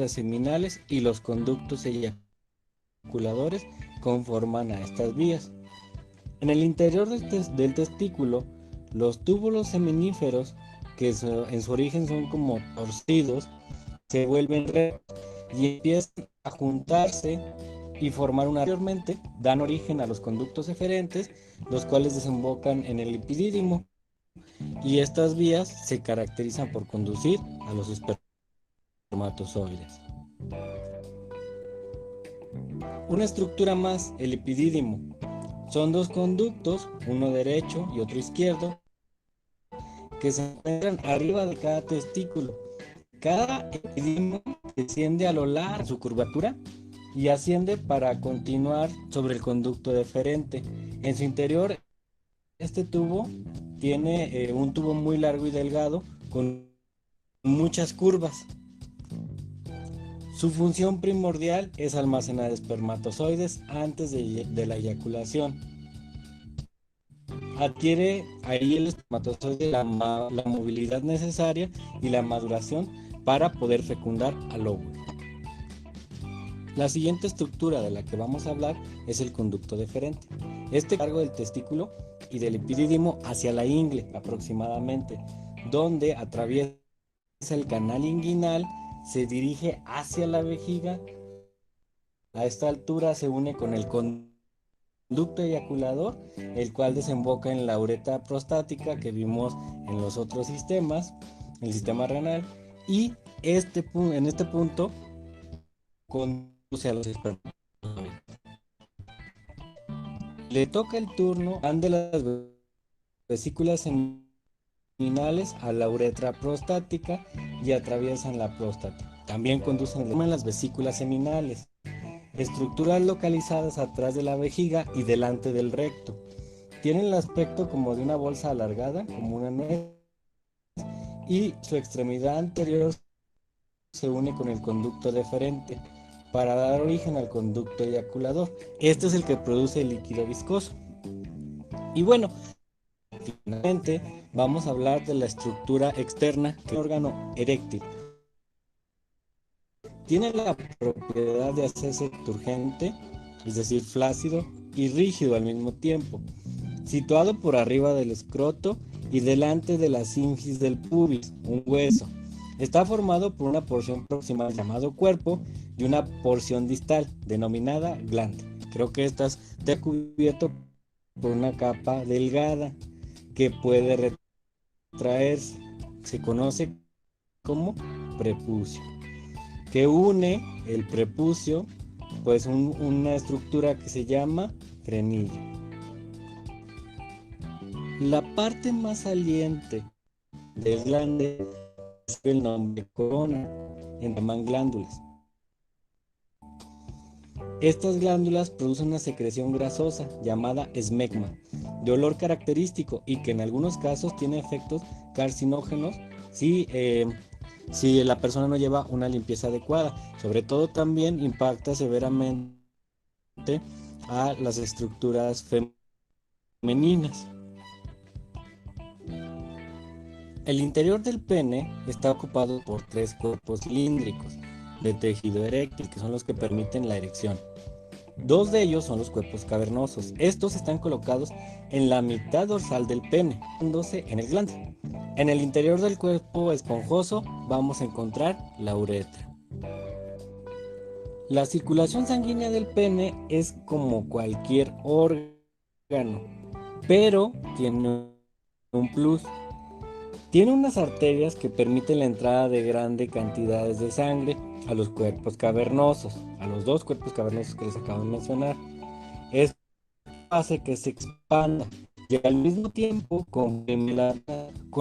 seminales y los conductos eyaculadores conforman a estas vías. En el interior del testículo, los túbulos seminíferos, que en su origen son como torcidos, se vuelven rectos y empiezan a juntarse y formar anteriormente, dan origen a los conductos eferentes, los cuales desembocan en el epidídimo, y estas vías se caracterizan por conducir a los espermatozoides. Una estructura más, el epidídimo. Son dos conductos, uno derecho y otro izquierdo, que se encuentran arriba de cada testículo. Cada epidídimo desciende a lo largo de su curvatura y asciende para continuar sobre el conducto deferente. En su interior, este tubo tiene un tubo muy largo y delgado con muchas curvas. Su función primordial es almacenar espermatozoides antes de la eyaculación. Adquiere ahí el espermatozoide la movilidad necesaria y la maduración para poder fecundar al óvulo. La siguiente estructura de la que vamos a hablar es el conducto deferente. Este cargo del testículo y del epidídimo hacia la ingle aproximadamente, donde atraviesa el canal inguinal, se dirige hacia la vejiga. A esta altura se une con el conducto eyaculador, el cual desemboca en la uretra prostática que vimos en los otros sistemas, el sistema renal, y en este punto conduce a los espermatozoides. Le toca el turno de las vesículas seminales a la uretra prostática y atraviesan la próstata. También conducen las vesículas seminales, estructuras localizadas atrás de la vejiga y delante del recto. Tienen el aspecto como de una bolsa alargada, como una nuez, y su extremidad anterior se une con el conducto deferente para dar origen al conducto eyaculador. Este es el que produce el líquido viscoso. Y bueno, finalmente vamos a hablar de la estructura externa, que es un órgano eréctil. Tiene la propiedad de hacerse turgente, es decir, flácido y rígido al mismo tiempo, situado por arriba del escroto y delante de la sínfis del pubis, un hueso. Está formado por una porción proximal llamado cuerpo y una porción distal denominada glande. Creo que está cubierto por una capa delgada que puede retraerse. Se conoce como prepucio, que une el prepucio, pues una estructura que se llama frenillo. La parte más saliente del glande es el nombre corona, en llaman glándulas. Estas glándulas producen una secreción grasosa llamada esmegma, de olor característico y que en algunos casos tiene efectos carcinógenos si la persona no lleva una limpieza adecuada. Sobre todo también impacta severamente a las estructuras femeninas. El interior del pene está ocupado por 3 cuerpos cilíndricos de tejido eréctil, que son los que permiten la erección. 2 de ellos son los cuerpos cavernosos. Estos están colocados en la mitad dorsal del pene, en el glande. En el interior del cuerpo esponjoso vamos a encontrar la uretra. La circulación sanguínea del pene es como cualquier órgano, pero tiene un plus. Tiene unas arterias que permiten la entrada de grandes cantidades de sangre a los cuerpos cavernosos, a los 2 cuerpos cavernosos que les acabo de mencionar. Esto hace que se expanda y al mismo tiempo con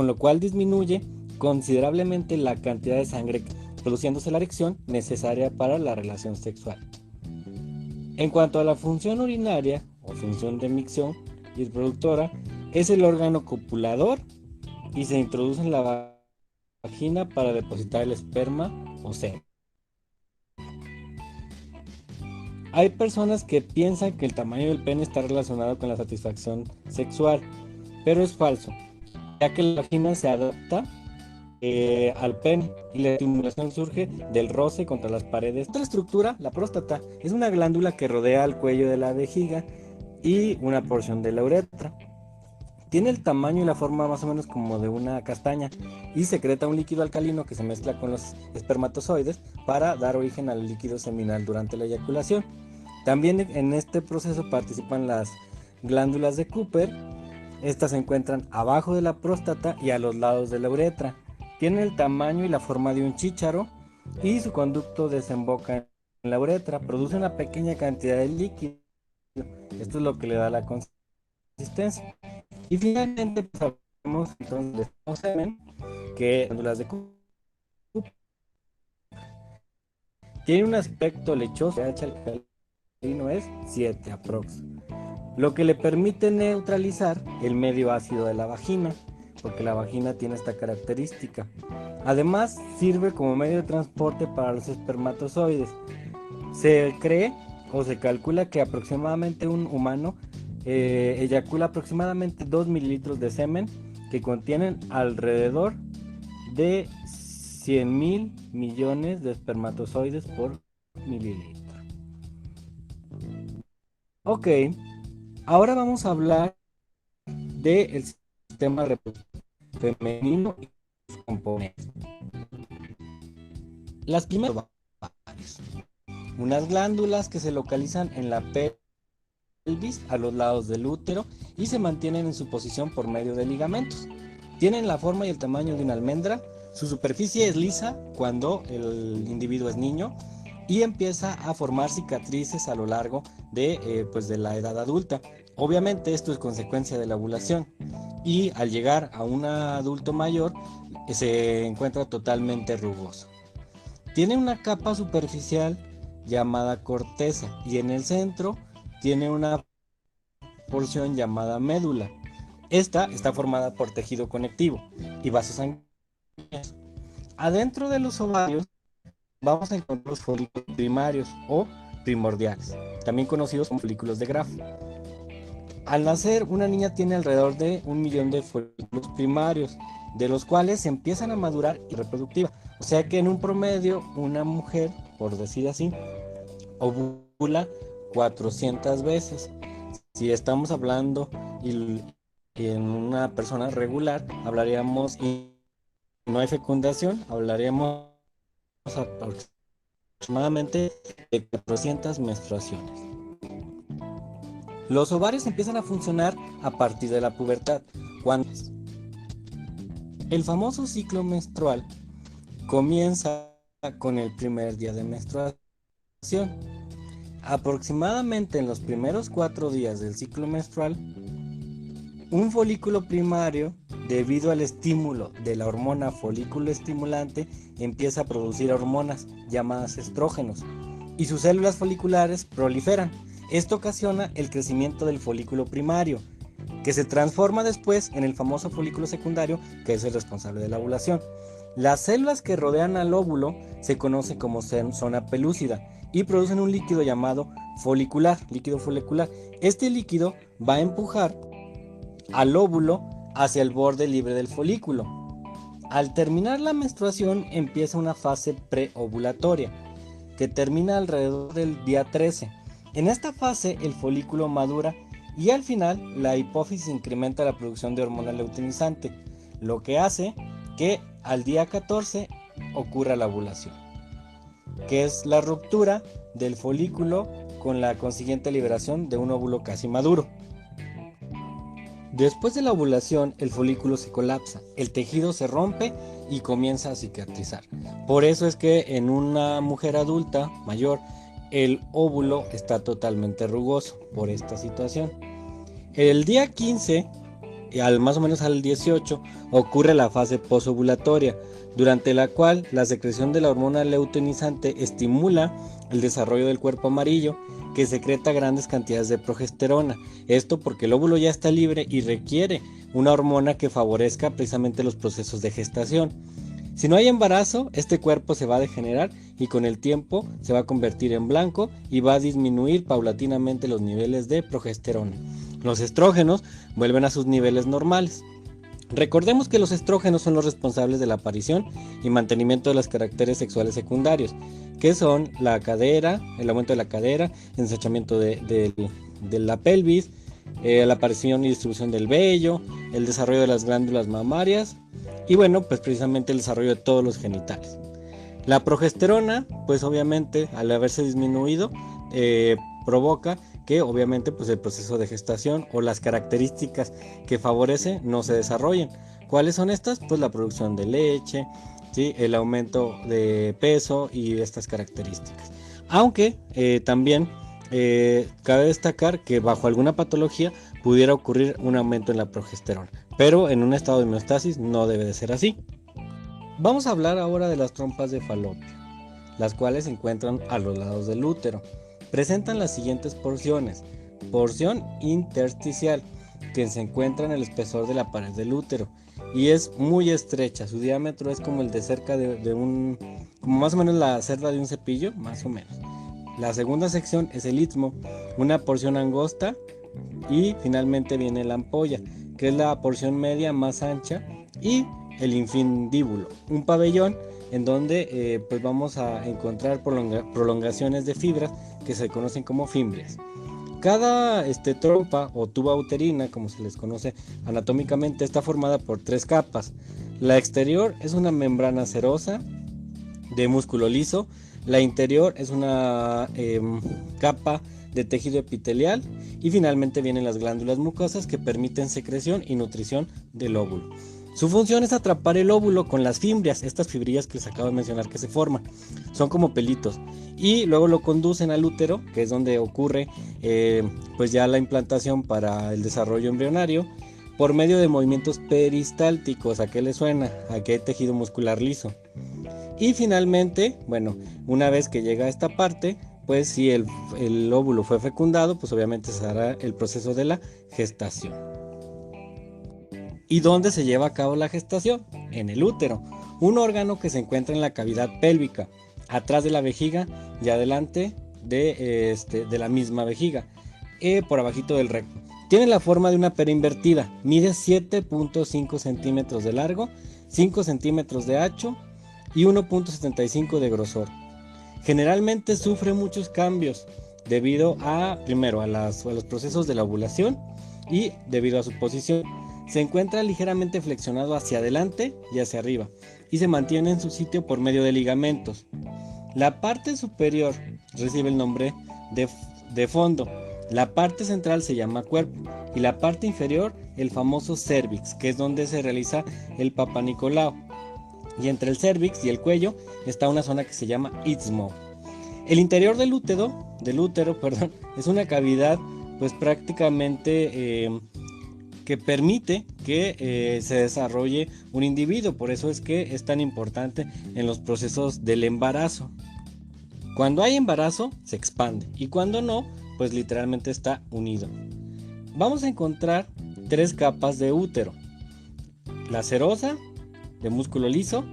lo cual disminuye considerablemente la cantidad de sangre, produciéndose la erección necesaria para la relación sexual. En cuanto a la función urinaria o función de micción y reproductora, es el órgano copulador y se introduce en la vagina para depositar el esperma o semen. Hay personas que piensan que el tamaño del pene está relacionado con la satisfacción sexual, pero es falso, ya que la vagina se adapta al pene y la estimulación surge del roce contra las paredes. Otra estructura, la próstata, es una glándula que rodea el cuello de la vejiga y una porción de la uretra. Tiene el tamaño y la forma más o menos como de una castaña y secreta un líquido alcalino que se mezcla con los espermatozoides para dar origen al líquido seminal durante la eyaculación. También en este proceso participan las glándulas de Cooper. Estas se encuentran abajo de la próstata y a los lados de la uretra. Tiene el tamaño y la forma de un chícharo y su conducto desemboca en la uretra. Produce una pequeña cantidad de líquido. Esto es lo que le da la consistencia. Y finalmente pues, hablamos entonces de semen, que glándulas de Cooper. Tiene un aspecto lechoso, pH alcalino es 7 aprox, lo que le permite neutralizar el medio ácido de la vagina, porque la vagina tiene esta característica. Además, sirve como medio de transporte para los espermatozoides. Se cree o se calcula que aproximadamente un humano eyacula aproximadamente 2 mililitros de semen, que contienen alrededor de 100.000 millones de espermatozoides por mililitro. Ok, ahora vamos a hablar del sistema reproductivo femenino y sus componentes. Las primeras ovarios, unas glándulas que se localizan en la pelvis a los lados del útero y se mantienen en su posición por medio de ligamentos. Tienen la forma y el tamaño de una almendra. Su superficie es lisa cuando el individuo es niño y empieza a formar cicatrices a lo largo de la edad adulta. Obviamente esto es consecuencia de la ovulación y al llegar a un adulto mayor se encuentra totalmente rugoso. Tiene una capa superficial llamada corteza y en el centro tiene una porción llamada médula. Esta está formada por tejido conectivo y vasos sanguíneos. Adentro de los ovarios vamos a encontrar los folículos primarios o primordiales, también conocidos como folículos de Graf. Al nacer, una niña tiene alrededor de 1 millón de folículos primarios, de los cuales se empiezan a madurar y reproductiva. O sea que en un promedio, una mujer, por decir así, ovula 400 veces. Si estamos hablando y en una persona regular, hablaríamos, y no hay fecundación, hablaríamos aproximadamente de 400 menstruaciones. Los ovarios empiezan a funcionar a partir de la pubertad, cuando el famoso ciclo menstrual comienza con el primer día de menstruación. Aproximadamente en los primeros 4 días del ciclo menstrual, un folículo primario, debido al estímulo de la hormona folículo estimulante, empieza a producir hormonas llamadas estrógenos. y sus células foliculares proliferan. Esto ocasiona el crecimiento del folículo primario, que se transforma después en el famoso folículo secundario, que es el responsable de la ovulación. Las células que rodean al óvulo se conocen como zona pelúcida y producen un líquido llamado líquido folicular. Este líquido va a empujar al óvulo hacia el borde libre del folículo. Al terminar la menstruación empieza una fase preovulatoria que termina alrededor del día 13. En esta fase el folículo madura y al final la hipófisis incrementa la producción de hormona luteinizante, lo que hace que al día 14 ocurra la ovulación, que es la ruptura del folículo con la consiguiente liberación de un óvulo casi maduro. Después de la ovulación, el folículo se colapsa, el tejido se rompe y comienza a cicatrizar. Por eso es que en una mujer adulta mayor, el óvulo está totalmente rugoso por esta situación. El día 15, más o menos al 18, ocurre la fase posovulatoria, durante la cual la secreción de la hormona luteinizante estimula el desarrollo del cuerpo amarillo, que secreta grandes cantidades de progesterona. Esto porque el óvulo ya está libre y requiere una hormona que favorezca precisamente los procesos de gestación. Si no hay embarazo, este cuerpo se va a degenerar y con el tiempo se va a convertir en blanco y va a disminuir paulatinamente los niveles de progesterona. Los estrógenos vuelven a sus niveles normales. Recordemos que los estrógenos son los responsables de la aparición y mantenimiento de los caracteres sexuales secundarios, que son la cadera, el aumento de la cadera, el ensanchamiento de la pelvis, la aparición y distribución del vello, el desarrollo de las glándulas mamarias y bueno, pues precisamente el desarrollo de todos los genitales. La progesterona, pues obviamente al haberse disminuido, provoca que obviamente pues el proceso de gestación o las características que favorece no se desarrollen. ¿Cuáles son estas? Pues la producción de leche, ¿sí? El aumento de peso y estas características. Aunque también cabe destacar que bajo alguna patología pudiera ocurrir un aumento en la progesterona, pero en un estado de homeostasis no debe de ser así. Vamos a hablar ahora de las trompas de falopio, las cuales se encuentran a los lados del útero. Presentan las siguientes porciones: porción intersticial, que se encuentra en el espesor de la pared del útero y es muy estrecha. Su diámetro es como el de cerca de un, como más o menos la cerda de un cepillo, más o menos. La segunda sección es el istmo, una porción angosta, y finalmente viene la ampolla, que es la porción media más ancha, y el infundíbulo, un pabellón en donde pues vamos a encontrar prolongaciones de fibras que se conocen como fimbrias. Cada trompa o tuba uterina, como se les conoce anatómicamente, está formada por 3 capas. La exterior es una membrana serosa de músculo liso, la interior es una capa de tejido epitelial y finalmente vienen las glándulas mucosas que permiten secreción y nutrición del óvulo. Su función es atrapar el óvulo con las fimbrias, estas fibrillas que les acabo de mencionar que se forman, son como pelitos, y luego lo conducen al útero, que es donde ocurre pues ya la implantación para el desarrollo embrionario, por medio de movimientos peristálticos. ¿A qué le suena? ¿A qué tejido muscular liso? Y finalmente, bueno, una vez que llega a esta parte, pues si el óvulo fue fecundado, pues obviamente se hará el proceso de la gestación. ¿Y dónde se lleva a cabo la gestación? En el útero, un órgano que se encuentra en la cavidad pélvica, atrás de la vejiga y adelante de la misma vejiga, por abajito del recto. Tiene la forma de una pera invertida, mide 7.5 centímetros de largo, 5 centímetros de ancho y 1.75 de grosor. Generalmente sufre muchos cambios debido primero a los procesos de la ovulación y debido a su posición. Se encuentra ligeramente flexionado hacia adelante y hacia arriba y se mantiene en su sitio por medio de ligamentos. La parte superior recibe el nombre de fondo, la parte central se llama cuerpo y la parte inferior el famoso cervix, que es donde se realiza el Papá Nicolau. Y entre el cervix y el cuello está una zona que se llama istmo. El interior del útero, es una cavidad pues prácticamente que permite que se desarrolle un individuo. Por eso es que es tan importante en los procesos del embarazo. Cuando hay embarazo, se expande, y cuando no, pues literalmente está unido. Vamos a encontrar 3 capas de útero: la serosa, de músculo liso,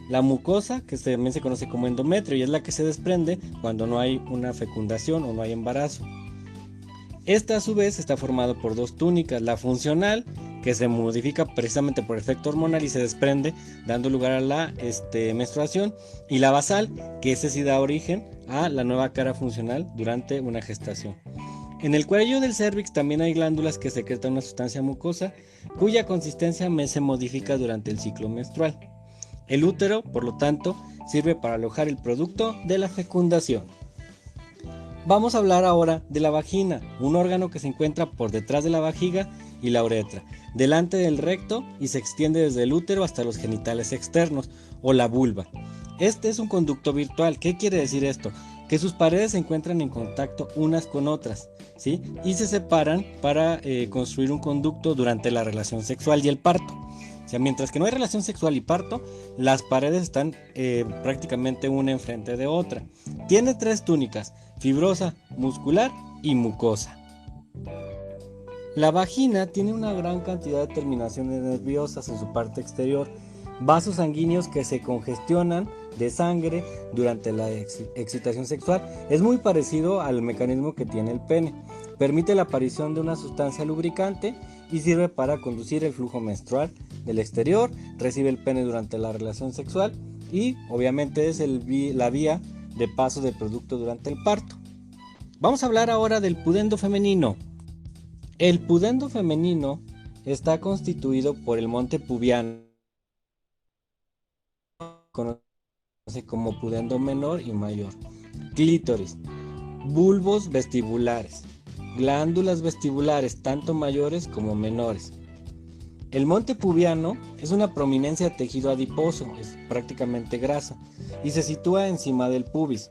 la mucosa, que también se conoce como endometrio, y es la que se desprende cuando no hay una fecundación o no hay embarazo. Esta a su vez está formada por 2 túnicas: la funcional, que se modifica precisamente por efecto hormonal y se desprende dando lugar a la menstruación, y la basal, que ese sí da origen a la nueva cara funcional durante una gestación. En el cuello del cérvix también hay glándulas que secretan una sustancia mucosa cuya consistencia se modifica durante el ciclo menstrual. El útero, por lo tanto, sirve para alojar el producto de la fecundación. Vamos a hablar ahora de la vagina, un órgano que se encuentra por detrás de la vejiga y la uretra, delante del recto, y se extiende desde el útero hasta los genitales externos o la vulva. Este es un conducto virtual. ¿Qué quiere decir esto? Que sus paredes se encuentran en contacto unas con otras, ¿sí? Y se separan para construir un conducto durante la relación sexual y el parto. O sea, mientras que no hay relación sexual y parto, las paredes están prácticamente una enfrente de otra. Tiene 3 túnicas: fibrosa, muscular y mucosa. La vagina tiene una gran cantidad de terminaciones nerviosas en su parte exterior, vasos sanguíneos que se congestionan de sangre durante la excitación sexual. Es muy parecido al mecanismo que tiene el pene. Permite la aparición de una sustancia lubricante y sirve para conducir el flujo menstrual del exterior. Recibe el pene durante la relación sexual y obviamente es la vía de paso del producto durante el parto. Vamos a hablar ahora del pudendo femenino. El pudendo femenino está constituido por el monte pubiano, conocido como pudendo menor y mayor, clítoris, bulbos vestibulares, glándulas vestibulares tanto mayores como menores. El monte pubiano es una prominencia de tejido adiposo, es prácticamente grasa, y se sitúa encima del pubis.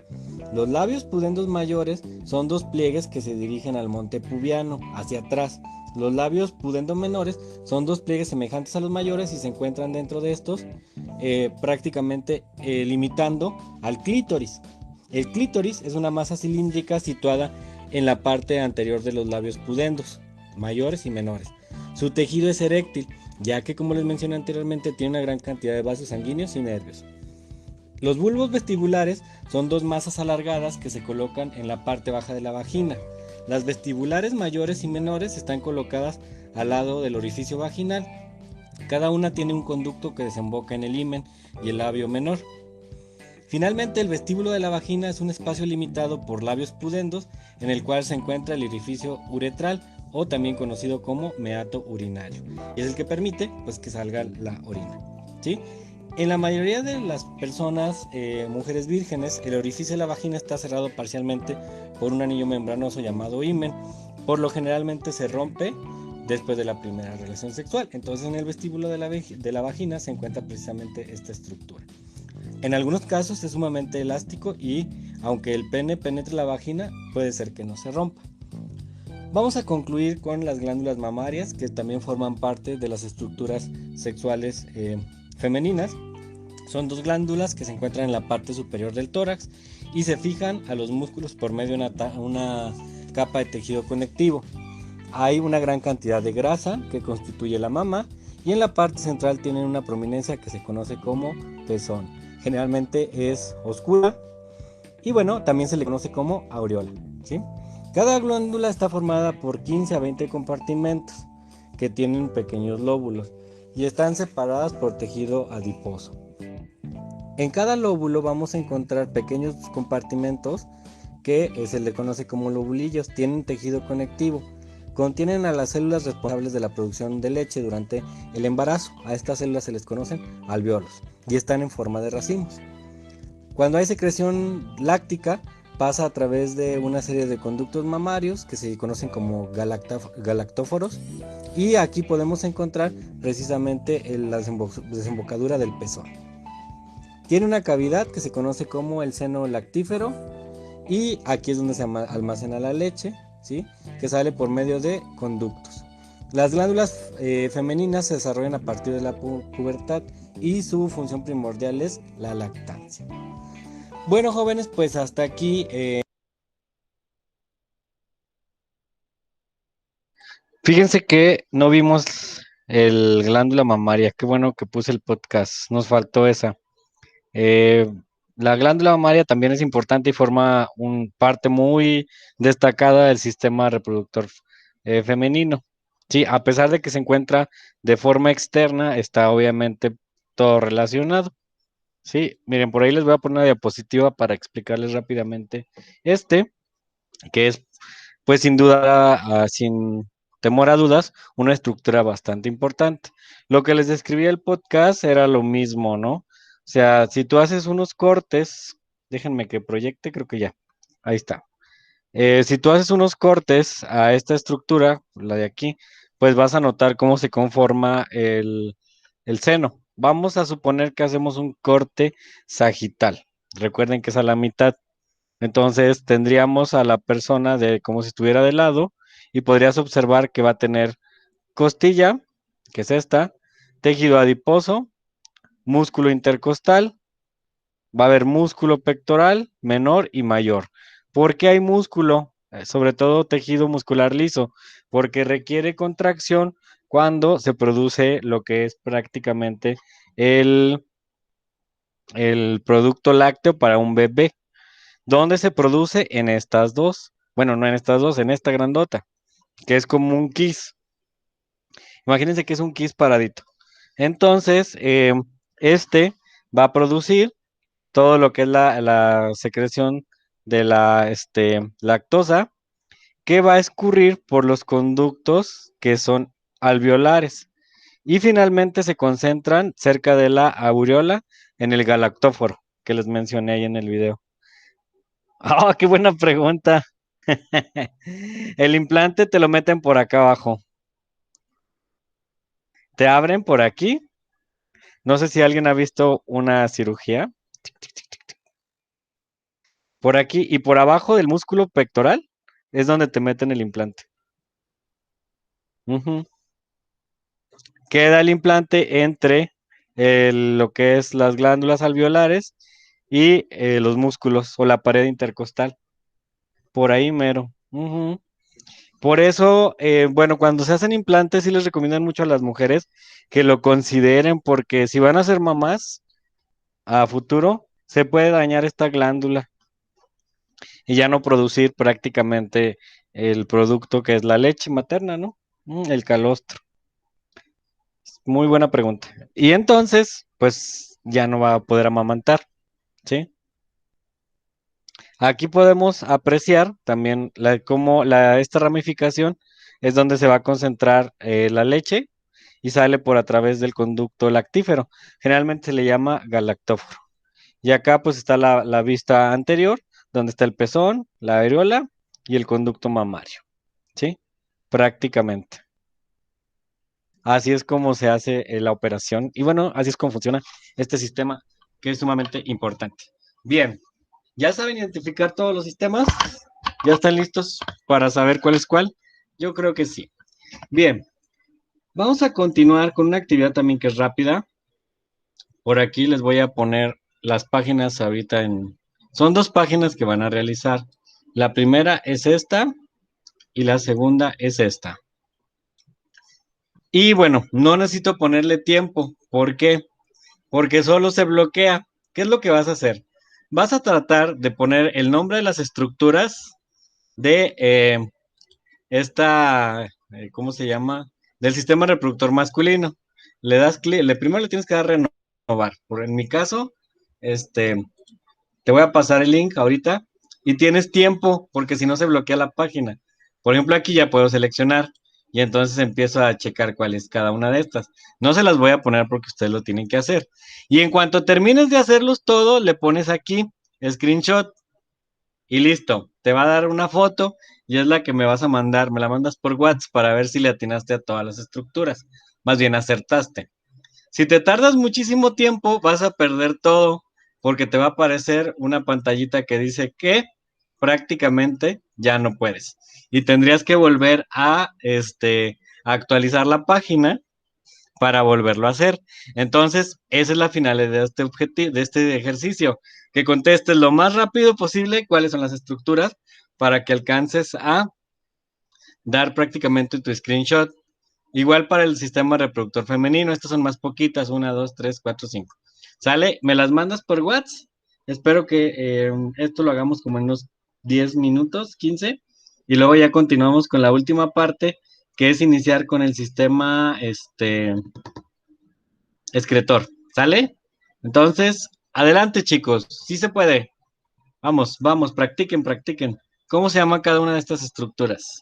Los labios pudendos mayores son 2 pliegues que se dirigen al monte pubiano, hacia atrás. Los labios pudendo menores son 2 pliegues semejantes a los mayores y se encuentran dentro de estos, prácticamente limitando al clítoris. El clítoris es una masa cilíndrica situada en la parte anterior de los labios pudendos, mayores y menores. Su tejido es eréctil, ya que, como les mencioné anteriormente, tiene una gran cantidad de vasos sanguíneos y nervios. Los bulbos vestibulares son 2 masas alargadas que se colocan en la parte baja de la vagina. Las vestibulares mayores y menores están colocadas al lado del orificio vaginal. Cada una tiene un conducto que desemboca en el himen y el labio menor. Finalmente, el vestíbulo de la vagina es un espacio limitado por labios pudendos en el cual se encuentra el orificio uretral, o también conocido como meato urinario, y es el que permite que salga la orina, ¿sí? En la mayoría de las personas, mujeres vírgenes, el orificio de la vagina está cerrado parcialmente por un anillo membranoso llamado himen. Por lo generalmente se rompe después de la primera relación sexual. Entonces, en el vestíbulo de la vagina se encuentra precisamente esta estructura. En algunos casos es sumamente elástico y, aunque el pene penetre la vagina, puede ser que no se rompa. Vamos a concluir con las glándulas mamarias, que también forman parte de las estructuras sexuales femeninas. Son 2 glándulas que se encuentran en la parte superior del tórax y se fijan a los músculos por medio de una capa de tejido conectivo. Hay una gran cantidad de grasa que constituye la mama, y en la parte central tienen una prominencia que se conoce como pezón. Generalmente es oscura y también se le conoce como aureola, ¿sí? Cada glándula está formada por 15 a 20 compartimentos que tienen pequeños lóbulos y están separadas por tejido adiposo. En cada lóbulo vamos a encontrar pequeños compartimentos que se le conoce como lobulillos. Tienen tejido conectivo. Contienen a las células responsables de la producción de leche durante el embarazo. A estas células se les conocen alvéolos y están en forma de racimos. Cuando hay secreción láctica, pasa a través de una serie de conductos mamarios que se conocen como galactóforos, y aquí podemos encontrar precisamente la desembocadura del pezón. Tiene una cavidad que se conoce como el seno lactífero, y aquí es donde se almacena la leche, ¿sí? Que sale por medio de conductos. Las glándulas femeninas se desarrollan a partir de la pubertad y su función primordial es la lactancia. Bueno, jóvenes, pues hasta aquí. Fíjense que no vimos el glándula mamaria. Qué bueno que puse el podcast. Nos faltó esa. Eh, la glándula mamaria también es importante y forma una parte muy destacada del sistema reproductor femenino. Sí, a pesar de que se encuentra de forma externa, está obviamente todo relacionado. Sí, miren, por ahí les voy a poner una diapositiva para explicarles rápidamente que es, pues sin duda, sin temor a dudas, una estructura bastante importante. Lo que les describía el podcast era lo mismo, ¿no? O sea, si tú haces unos cortes, déjenme que proyecte, creo que ya, ahí está. Si tú haces unos cortes a esta estructura, la de aquí, pues vas a notar cómo se conforma el seno. Vamos a suponer que hacemos un corte sagital. Recuerden que es a la mitad. Entonces tendríamos a la persona de como si estuviera de lado y podrías observar que va a tener costilla, que es esta, tejido adiposo, músculo intercostal, va a haber músculo pectoral menor y mayor. ¿Por qué hay músculo? Sobre todo tejido muscular liso, porque requiere contracción cuando se produce lo que es prácticamente el, el producto lácteo para un bebé. ¿Dónde se produce? En estas dos. Bueno, no en estas dos, en esta grandota, que es como un kiss. Imagínense que es un kiss paradito. Entonces, este va a producir todo lo que es la secreción de la lactosa, que va a escurrir por los conductos que son alveolares y finalmente se concentran cerca de la aureola en el galactóforo que les mencioné ahí en el video. ¡Ah, qué buena pregunta! El implante te lo meten por acá abajo. Te abren por aquí. No sé si alguien ha visto una cirugía. Por aquí y por abajo del músculo pectoral es donde te meten el implante. Ujú. Queda el implante entre lo que es las glándulas alveolares y los músculos o la pared intercostal. Por ahí mero. Ujú. Por eso, bueno, cuando se hacen implantes, sí les recomiendan mucho a las mujeres que lo consideren, porque si van a ser mamás a futuro, se puede dañar esta glándula y ya no producir prácticamente el producto que es la leche materna, ¿no? El calostro. Muy buena pregunta. Y entonces, pues ya no va a poder amamantar, ¿sí? Aquí podemos apreciar también cómo esta ramificación es donde se va a concentrar la leche y sale por a través del conducto lactífero. Generalmente se le llama galactóforo. Y acá pues está la vista anterior, donde está el pezón, la areola y el conducto mamario, ¿sí? Prácticamente. Así es como se hace la operación. Y bueno, así es como funciona este sistema que es sumamente importante. Bien, ¿ya saben identificar todos los sistemas? ¿Ya están listos para saber cuál es cuál? Yo creo que sí. Bien, vamos a continuar con una actividad también que es rápida. Por aquí les voy a poner las páginas ahorita en... Son dos páginas que van a realizar. La primera es esta y la segunda es esta. Y bueno, no necesito ponerle tiempo. ¿Por qué? Porque solo se bloquea. ¿Qué es lo que vas a hacer? Vas a tratar de poner el nombre de las estructuras de ¿cómo se llama? Del sistema reproductor masculino. Le das clic, primero le tienes que dar renovar. En mi caso, te voy a pasar el link ahorita y tienes tiempo porque si no se bloquea la página. Por ejemplo, aquí ya puedo seleccionar y entonces empiezo a checar cuál es cada una de estas. No se las voy a poner porque ustedes lo tienen que hacer. Y en cuanto termines de hacerlos todo, le pones aquí screenshot y listo. Te va a dar una foto y es la que me vas a mandar. Me la mandas por WhatsApp para ver si le atinaste a todas las estructuras. Más bien acertaste. Si te tardas muchísimo tiempo, vas a perder todo porque te va a aparecer una pantallita que dice que prácticamente ya no puedes. Y tendrías que volver a actualizar la página para volverlo a hacer. Entonces, esa es la finalidad de este de este ejercicio, que contestes lo más rápido posible cuáles son las estructuras para que alcances a dar prácticamente tu screenshot. Igual para el sistema reproductor femenino, estas son más poquitas, 1, 2, 3, 4, 5. ¿Sale? ¿Me las mandas por WhatsApp? Espero que esto lo hagamos como en unos 10 minutos, 15, y luego ya continuamos con la última parte, que es iniciar con el sistema, excretor. ¿Sale? Entonces, adelante, chicos, sí se puede. Vamos, vamos, practiquen, practiquen. ¿Cómo se llama cada una de estas estructuras?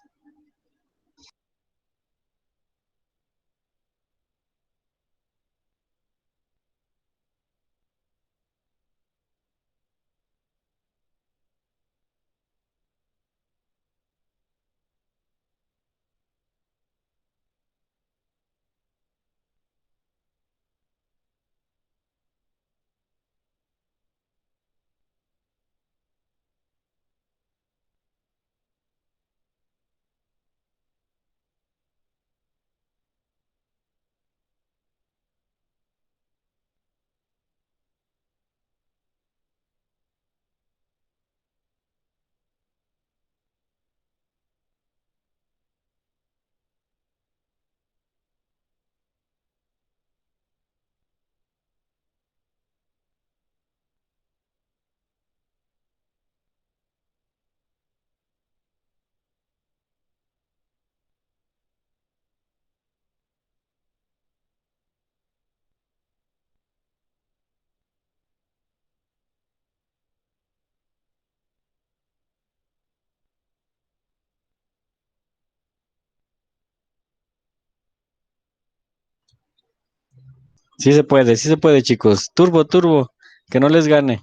Sí se puede, chicos. Turbo, turbo, que no les gane.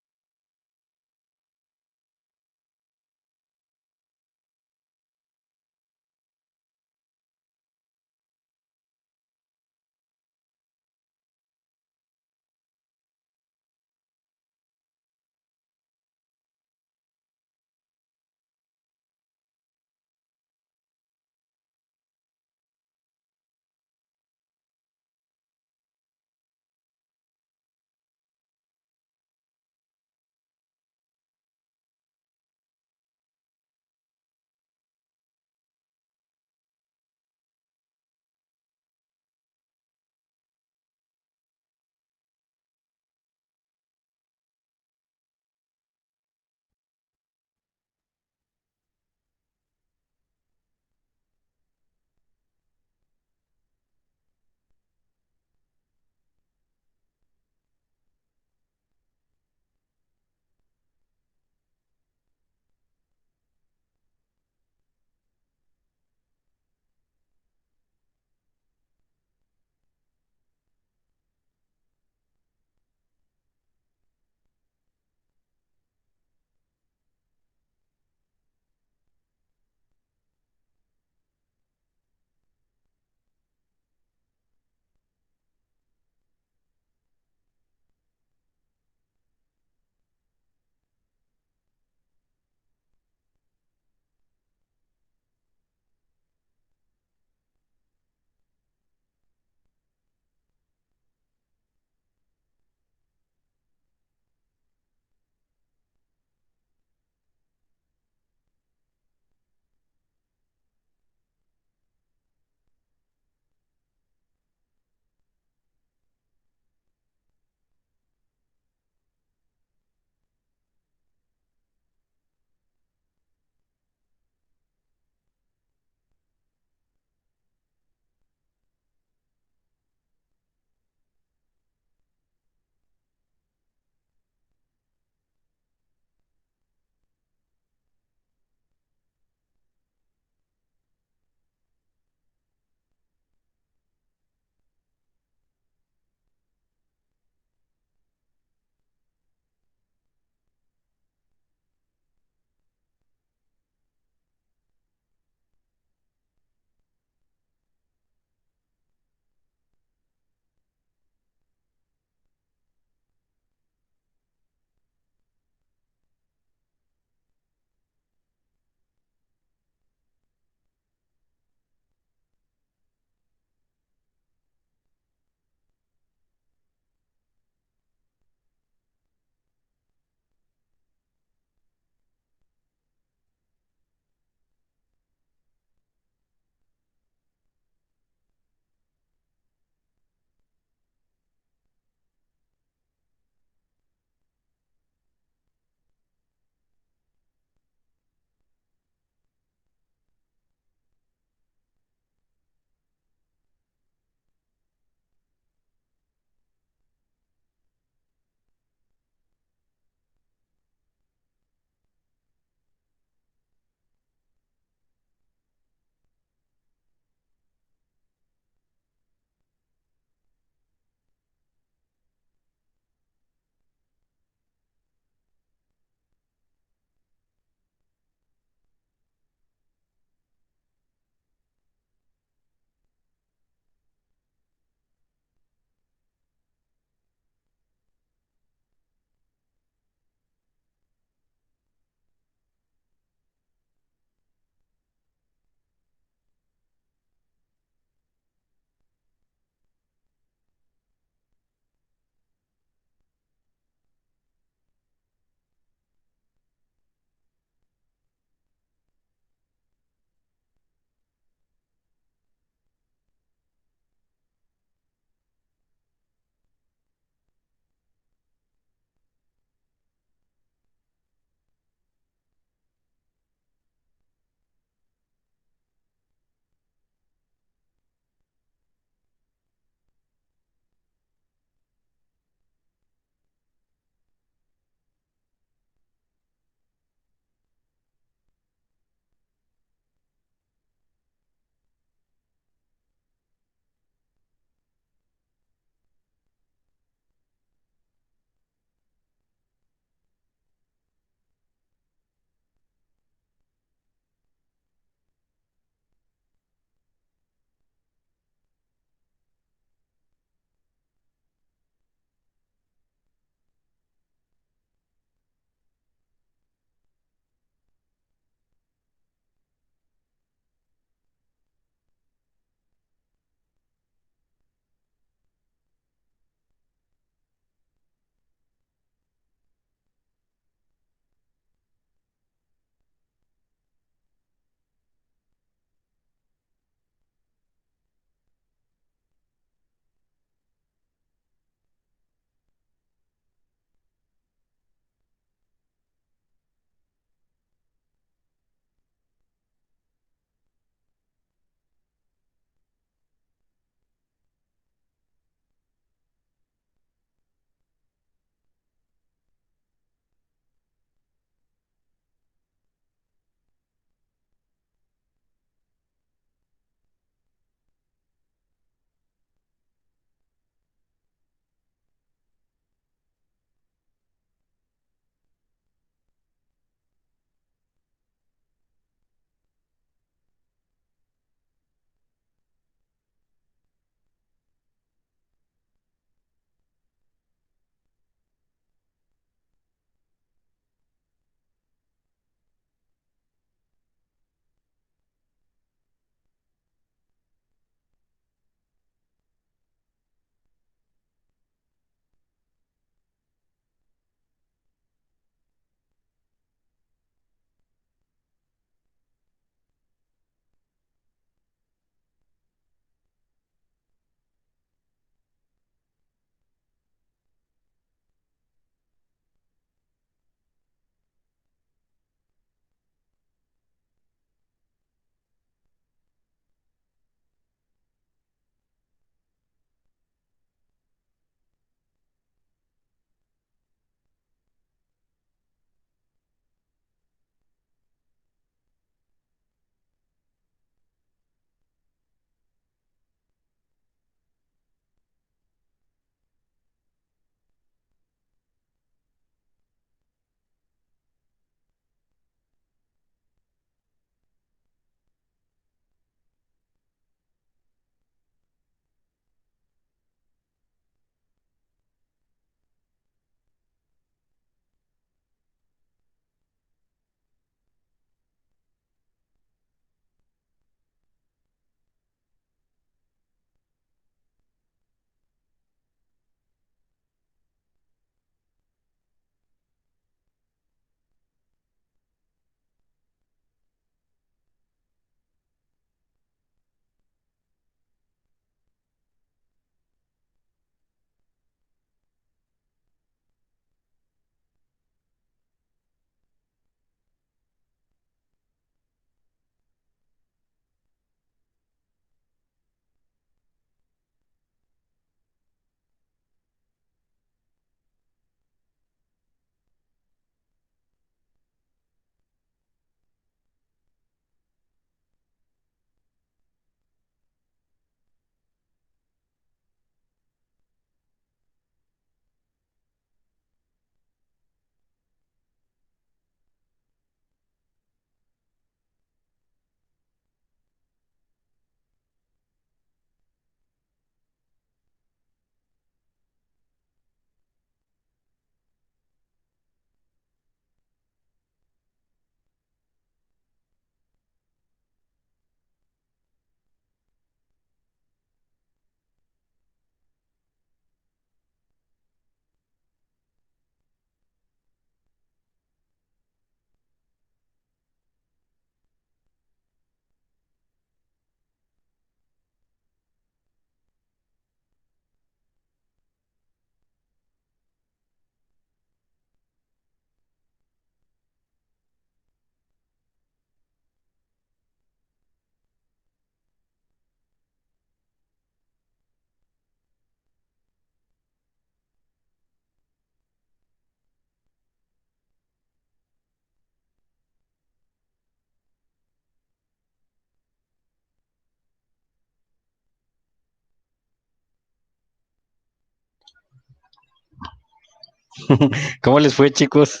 ¿Cómo les fue, chicos?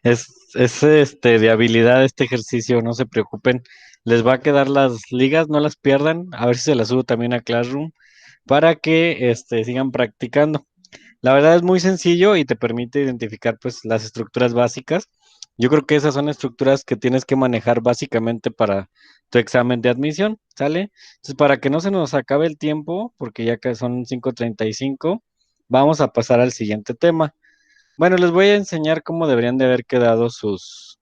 Es de habilidad este ejercicio, no se preocupen. Les va a quedar las ligas, no las pierdan. A ver si se las subo también a Classroom para que sigan practicando. La verdad es muy sencillo y te permite identificar pues las estructuras básicas. Yo creo que esas son estructuras que tienes que manejar básicamente para tu examen de admisión, ¿sale? Entonces, para que no se nos acabe el tiempo, porque ya que son 5:35, vamos a pasar al siguiente tema. Bueno, les voy a enseñar cómo deberían de haber quedado sus,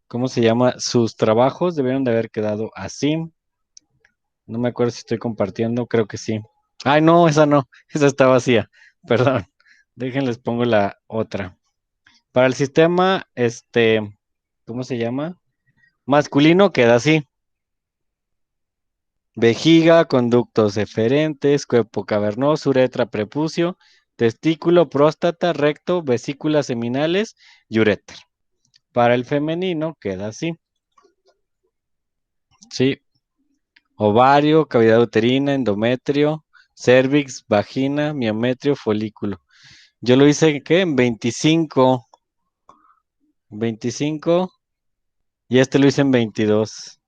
¿cómo se llama? Sus trabajos debieron de haber quedado así. No me acuerdo si estoy compartiendo, creo que sí. Ay, no, esa no, esa está vacía. Perdón. Déjenles pongo la otra. Para el sistema, ¿cómo se llama? Masculino queda así. Vejiga, conductos eferentes, cuerpo cavernoso, uretra, prepucio, testículo, próstata, recto, vesículas seminales y uréter. Para el femenino queda así. Sí. Ovario, cavidad uterina, endometrio, cervix, vagina, miometrio, folículo. Yo lo hice, ¿qué? En 25. 25 y lo hice en 22.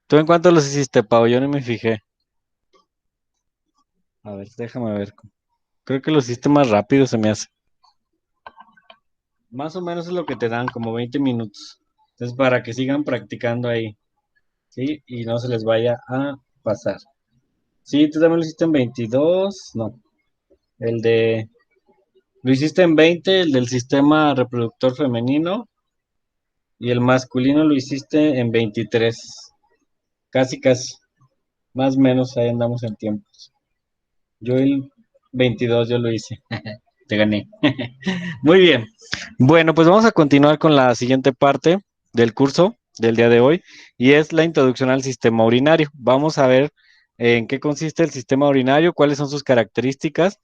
¿Tú en cuánto los hiciste, Pau? Yo no me fijé. A ver, déjame ver. Creo que los hiciste más rápido, se me hace. Más o menos es lo que te dan, como 20 minutos. Entonces, para que sigan practicando ahí, ¿sí? Y no se les vaya a pasar. Sí, tú también lo hiciste en 22. No. El de... Lo hiciste en 20, el del sistema reproductor femenino. Y el masculino lo hiciste en 23. Casi, casi. Más o menos ahí andamos en tiempos. Yo el 22 yo lo hice. Te gané. Muy bien. Bueno, pues vamos a continuar con la siguiente parte del curso del día de hoy y es la introducción al sistema urinario. Vamos a ver en qué consiste el sistema urinario, cuáles son sus características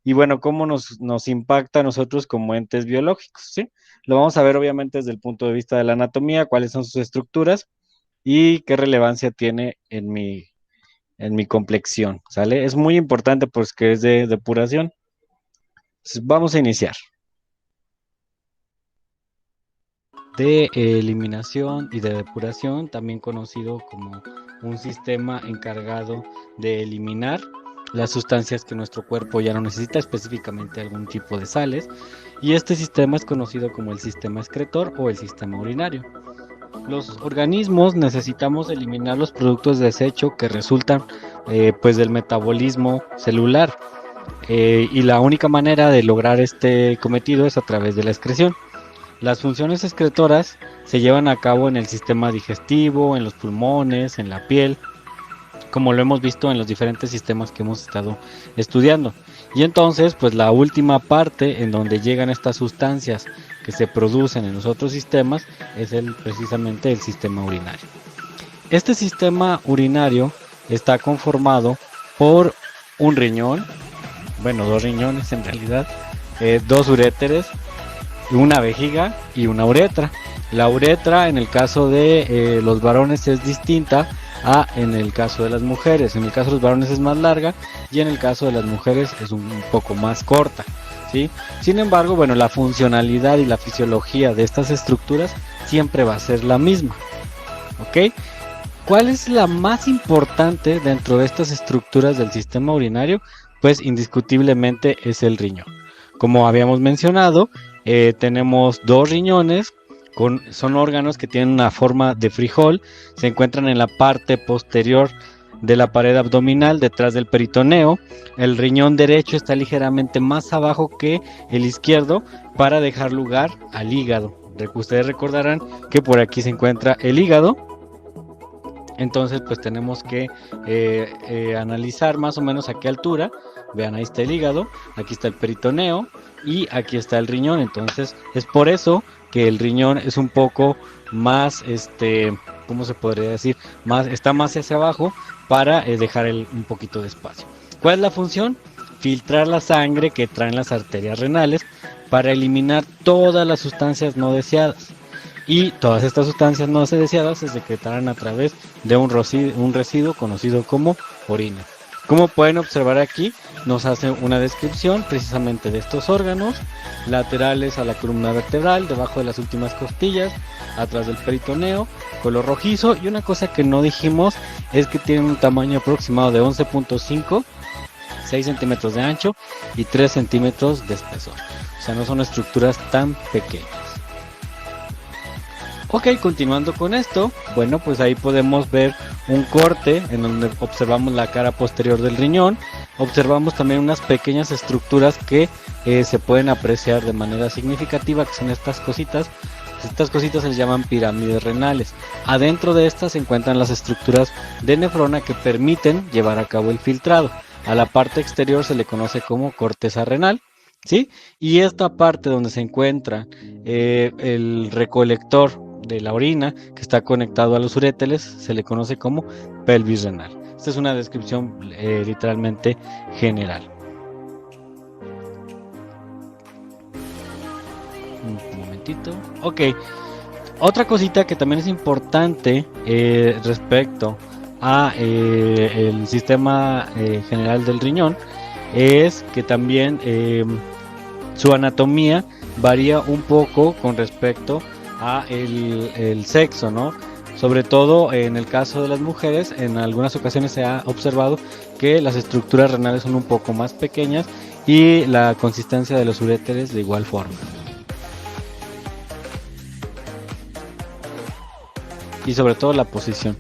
y bueno, cómo nos impacta a nosotros como entes biológicos, ¿sí? Lo vamos a ver obviamente desde el punto de vista de la anatomía, cuáles son sus estructuras y qué relevancia tiene en mi complexión, ¿sale? Es muy importante pues que es de depuración. Entonces, vamos a iniciar. De eliminación y de depuración, también conocido como un sistema encargado de eliminar las sustancias que nuestro cuerpo ya no necesita, específicamente algún tipo de sales, y este sistema es conocido como el sistema excretor o el sistema urinario. Los organismos necesitamos eliminar los productos de desecho que resultan pues del metabolismo celular, y la única manera de lograr este cometido es a través de la excreción. Las funciones excretoras se llevan a cabo en el sistema digestivo, en los pulmones, en la piel, como lo hemos visto en los diferentes sistemas que hemos estado estudiando. Y entonces, pues la última parte en donde llegan estas sustancias que se producen en los otros sistemas es precisamente el sistema urinario. Este sistema urinario está conformado por un riñón, bueno, dos riñones en realidad, dos uréteres, una vejiga y una uretra. La uretra en el caso de los varones es distinta a en el caso de las mujeres. En el caso de los varones es más larga y en el caso de las mujeres es un poco más corta, ¿sí? Sin embargo, bueno, la funcionalidad y la fisiología de estas estructuras siempre va a ser la misma, ¿ok? ¿Cuál es la más importante dentro de estas estructuras del sistema urinario? Pues indiscutiblemente es el riñón. Como habíamos mencionado, tenemos dos riñones, son órganos que tienen una forma de frijol, se encuentran en la parte posterior de la pared abdominal, detrás del peritoneo. El riñón derecho está ligeramente más abajo que el izquierdo para dejar lugar al hígado. Ustedes recordarán que por aquí se encuentra el hígado. Entonces pues tenemos que analizar más o menos a qué altura. Vean, ahí está el hígado, aquí está el peritoneo y aquí está el riñón. Entonces es por eso que el riñón es un poco más, ¿cómo se podría decir? Está más hacia abajo para dejar un poquito de espacio. ¿Cuál es la función? Filtrar la sangre que traen las arterias renales para eliminar todas las sustancias no deseadas. Y todas estas sustancias no deseadas se secretarán a través de un residuo conocido como orina. Como pueden observar aquí, nos hace una descripción precisamente de estos órganos, laterales a la columna vertebral, debajo de las últimas costillas, atrás del peritoneo, color rojizo, y una cosa que no dijimos es que tienen un tamaño aproximado de 11.5, 6 centímetros de ancho y 3 centímetros de espesor. O sea, no son estructuras tan pequeñas. Ok, continuando con esto, bueno, pues ahí podemos ver un corte en donde observamos la cara posterior del riñón. Observamos también unas pequeñas estructuras que se pueden apreciar de manera significativa, que son estas cositas. Estas cositas se les llaman pirámides renales. Adentro de estas se encuentran las estructuras de nefrona que permiten llevar a cabo el filtrado. A la parte exterior se le conoce como corteza renal, ¿sí? Y esta parte donde se encuentra el recolector de la orina, que está conectado a los uréteres, se le conoce como pelvis renal. Esta es una descripción literalmente general. Un momentito. Ok. Otra cosita que también es importante respecto a el sistema general del riñón es que también su anatomía varía un poco con respecto a el sexo, ¿no? Sobre todo en el caso de las mujeres, en algunas ocasiones se ha observado que las estructuras renales son un poco más pequeñas y la consistencia de los uréteres de igual forma. Y sobre todo la posición.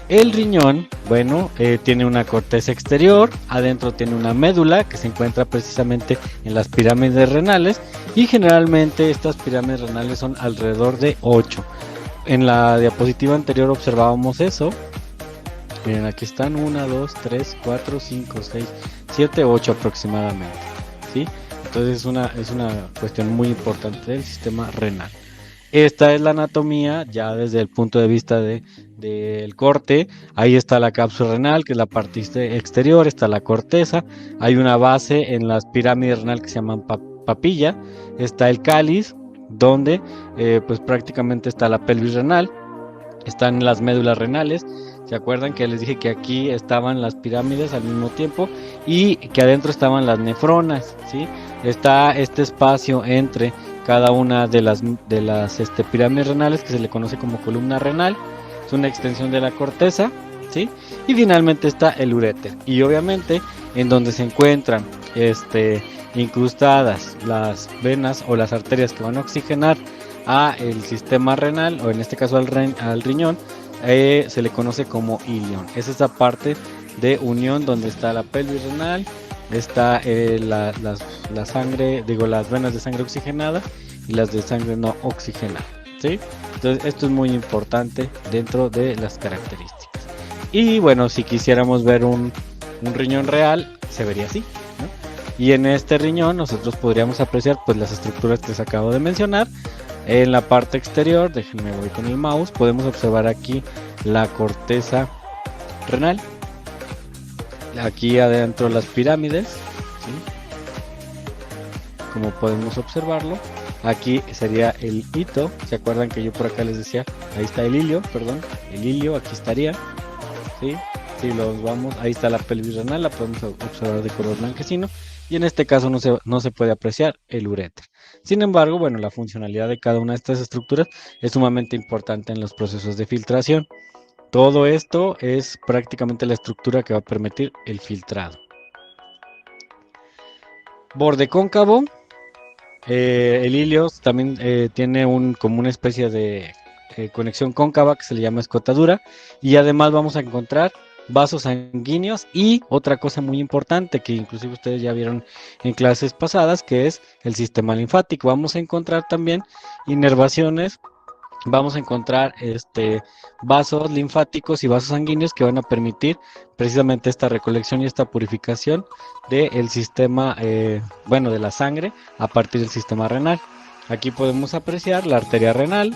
El riñón, bueno, tiene una corteza exterior, adentro tiene una médula que se encuentra precisamente en las pirámides renales, y generalmente estas pirámides renales son alrededor de 8. En la diapositiva anterior observábamos eso. Miren, aquí están 1, 2, 3, 4, 5, 6, 7, 8 aproximadamente, ¿sí? Entonces es una cuestión muy importante del sistema renal. Esta es la anatomía ya desde el punto de vista del corte. Ahí está la cápsula renal, que es la parte exterior, está la corteza, hay una base en las pirámides renal que se llaman papilla, está el cáliz, donde pues prácticamente está la pelvis renal, están las médulas renales. ¿Se acuerdan que les dije que aquí estaban las pirámides al mismo tiempo y que adentro estaban las nefronas, ¿sí? Está este espacio entre cada una de las pirámides renales que se le conoce como columna renal, es una extensión de la corteza, ¿sí? Y finalmente está el uréter, y obviamente en donde se encuentran incrustadas las venas o las arterias que van a oxigenar a el sistema renal, o en este caso al riñón, se le conoce como ilion. Es esa parte de unión donde está la pelvis renal, está la sangre, las venas de sangre oxigenada y las de sangre no oxigenada, ¿sí? Entonces esto es muy importante dentro de las características. Y bueno, si quisiéramos ver un riñón real, se vería así, ¿no? Y en este riñón nosotros podríamos apreciar pues las estructuras que les acabo de mencionar. En la parte exterior, déjenme voy con el mouse, podemos observar aquí la corteza renal. Aquí adentro las pirámides, ¿sí? Como podemos observarlo. Aquí sería el hito. ¿Se acuerdan que yo por acá les decía? Ahí está el ilio, perdón. El ilio, aquí estaría, ¿sí? Si los vamos, ahí está la pelvis renal, la podemos observar de color blanquecino. Y en este caso no se puede apreciar el uréter. Sin embargo, bueno, la funcionalidad de cada una de estas estructuras es sumamente importante en los procesos de filtración. Todo esto es prácticamente la estructura que va a permitir el filtrado. Borde cóncavo. El ilio también tiene como una especie de conexión cóncava que se le llama escotadura. Y además vamos a encontrar vasos sanguíneos y otra cosa muy importante que inclusive ustedes ya vieron en clases pasadas, que es el sistema linfático. Vamos a encontrar también inervaciones, vamos a encontrar vasos linfáticos y vasos sanguíneos que van a permitir precisamente esta recolección y esta purificación del sistema, de la sangre a partir del sistema renal. Aquí podemos apreciar la arteria renal,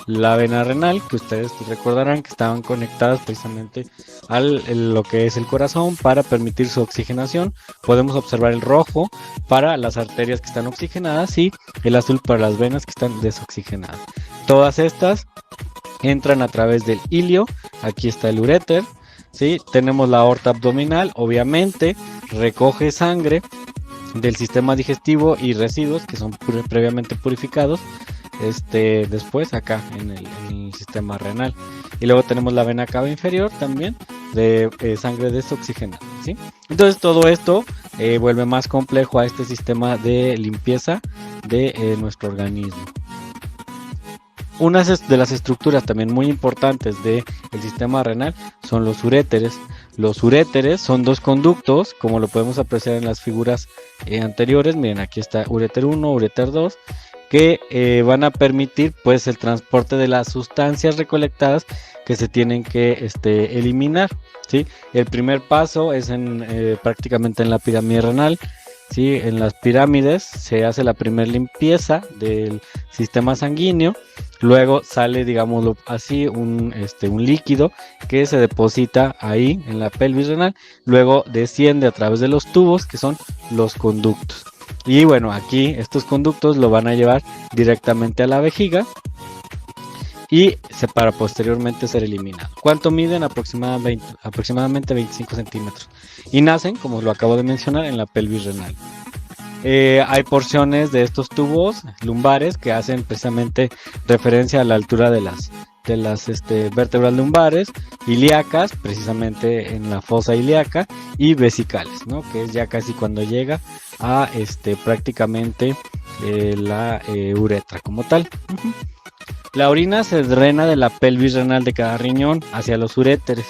la vena renal, que ustedes recordarán que estaban conectadas precisamente a lo que es el corazón para permitir su oxigenación. Podemos observar el rojo para las arterias que están oxigenadas y el azul para las venas que están desoxigenadas. Todas estas entran a través del ilio. Aquí está el uréter, ¿sí? Tenemos la aorta abdominal, obviamente, recoge sangre del sistema digestivo y residuos que son previamente purificados, después acá en el sistema renal. Y luego tenemos la vena cava inferior también, de sangre desoxigenada, ¿sí? Entonces todo esto vuelve más complejo a este sistema de limpieza de nuestro organismo. Una de las estructuras también muy importantes del sistema renal son los uréteres. Los uréteres son dos conductos, como lo podemos apreciar en las figuras anteriores. Miren, aquí está uréter 1, uréter 2, que van a permitir pues el transporte de las sustancias recolectadas que se tienen que eliminar, ¿sí? El primer paso es prácticamente en la pirámide renal. Sí, en las pirámides se hace la primera limpieza del sistema sanguíneo, luego sale, digámoslo así, un líquido que se deposita ahí en la pelvis renal, luego desciende a través de los tubos que son los conductos. Y bueno, aquí estos conductos lo van a llevar directamente a la vejiga y para posteriormente ser eliminado. ¿Cuánto miden? Aproximadamente 25 centímetros. Y nacen, como lo acabo de mencionar, en la pelvis renal. Hay porciones de estos tubos lumbares que hacen precisamente referencia a la altura de las vértebras lumbares, ilíacas, precisamente en la fosa ilíaca, y vesicales, ¿no? Que es ya casi cuando llega a prácticamente la uretra como tal. La orina se drena de la pelvis renal de cada riñón hacia los uréteres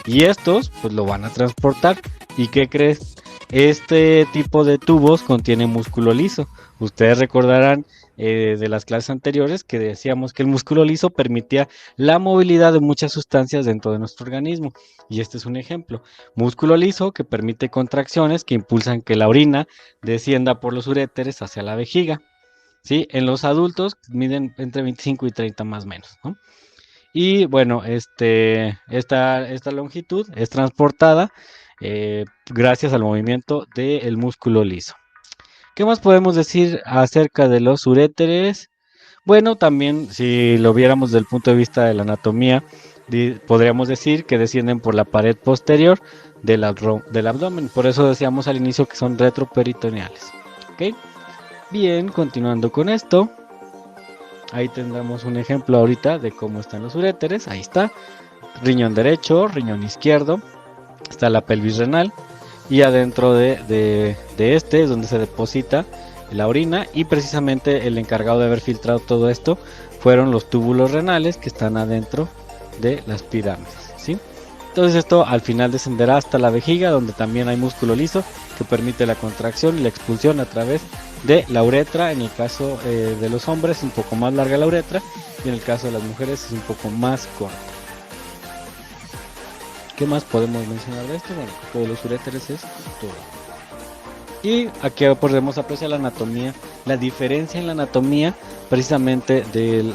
y estos pues lo van a transportar. ¿Y qué crees? Este tipo de tubos contiene músculo liso. Ustedes recordarán de las clases anteriores que decíamos que el músculo liso permitía la movilidad de muchas sustancias dentro de nuestro organismo. Y este es un ejemplo. Músculo liso que permite contracciones que impulsan que la orina descienda por los uréteres hacia la vejiga. ¿Sí? En los adultos miden entre 25 y 30 más o menos, ¿no? Y bueno, esta longitud es transportada gracias al movimiento del músculo liso. ¿Qué más podemos decir acerca de los uréteres? Bueno, también si lo viéramos desde el punto de vista de la anatomía, podríamos decir que descienden por la pared posterior del abdomen. Por eso decíamos al inicio que son retroperitoneales. ¿Ok? Bien, continuando con esto, ahí tendremos un ejemplo ahorita de cómo están los uréteres. Ahí está, riñón derecho, riñón izquierdo, está la pelvis renal y adentro de es donde se deposita la orina, y precisamente el encargado de haber filtrado todo esto fueron los túbulos renales que están adentro de las pirámides, ¿sí? Entonces esto al final descenderá hasta la vejiga, donde también hay músculo liso que permite la contracción y la expulsión a través de la uretra. En el caso de los hombres es un poco más larga la uretra y en el caso de las mujeres es un poco más corta. ¿Qué más podemos mencionar de esto? Bueno, todos los uréteres es todo. Y aquí podemos apreciar la anatomía, la diferencia en la anatomía precisamente del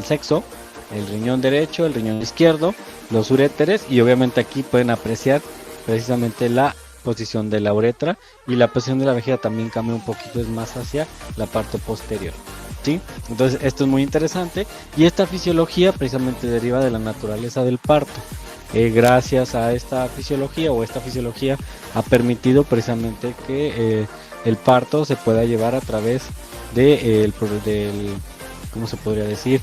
sexo, el riñón derecho, el riñón izquierdo, los uréteres, y obviamente aquí pueden apreciar precisamente la posición de la uretra, y la posición de la vejiga también cambia un poquito, es más hacia la parte posterior, ¿sí? Entonces esto es muy interesante y esta fisiología precisamente deriva de la naturaleza del parto. Gracias a esta fisiología ha permitido precisamente que el parto se pueda llevar a través del ¿cómo se podría decir?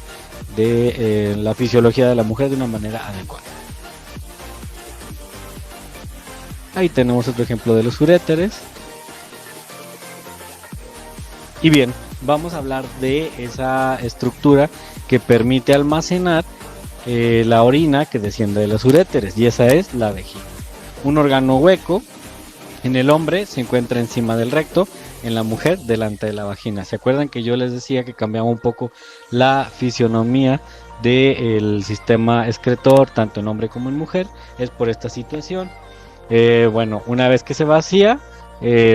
De la fisiología de la mujer de una manera adecuada. Ahí tenemos otro ejemplo de los uréteres. Y bien, vamos a hablar de esa estructura que permite almacenar la orina que desciende de los uréteres, y esa es la vejiga. Un órgano hueco. En el hombre se encuentra encima del recto, en la mujer delante de la vagina. ¿Se acuerdan que yo les decía que cambiaba un poco la fisionomía del sistema excretor tanto en hombre como en mujer? Es por esta situación. Bueno, una vez que se vacía,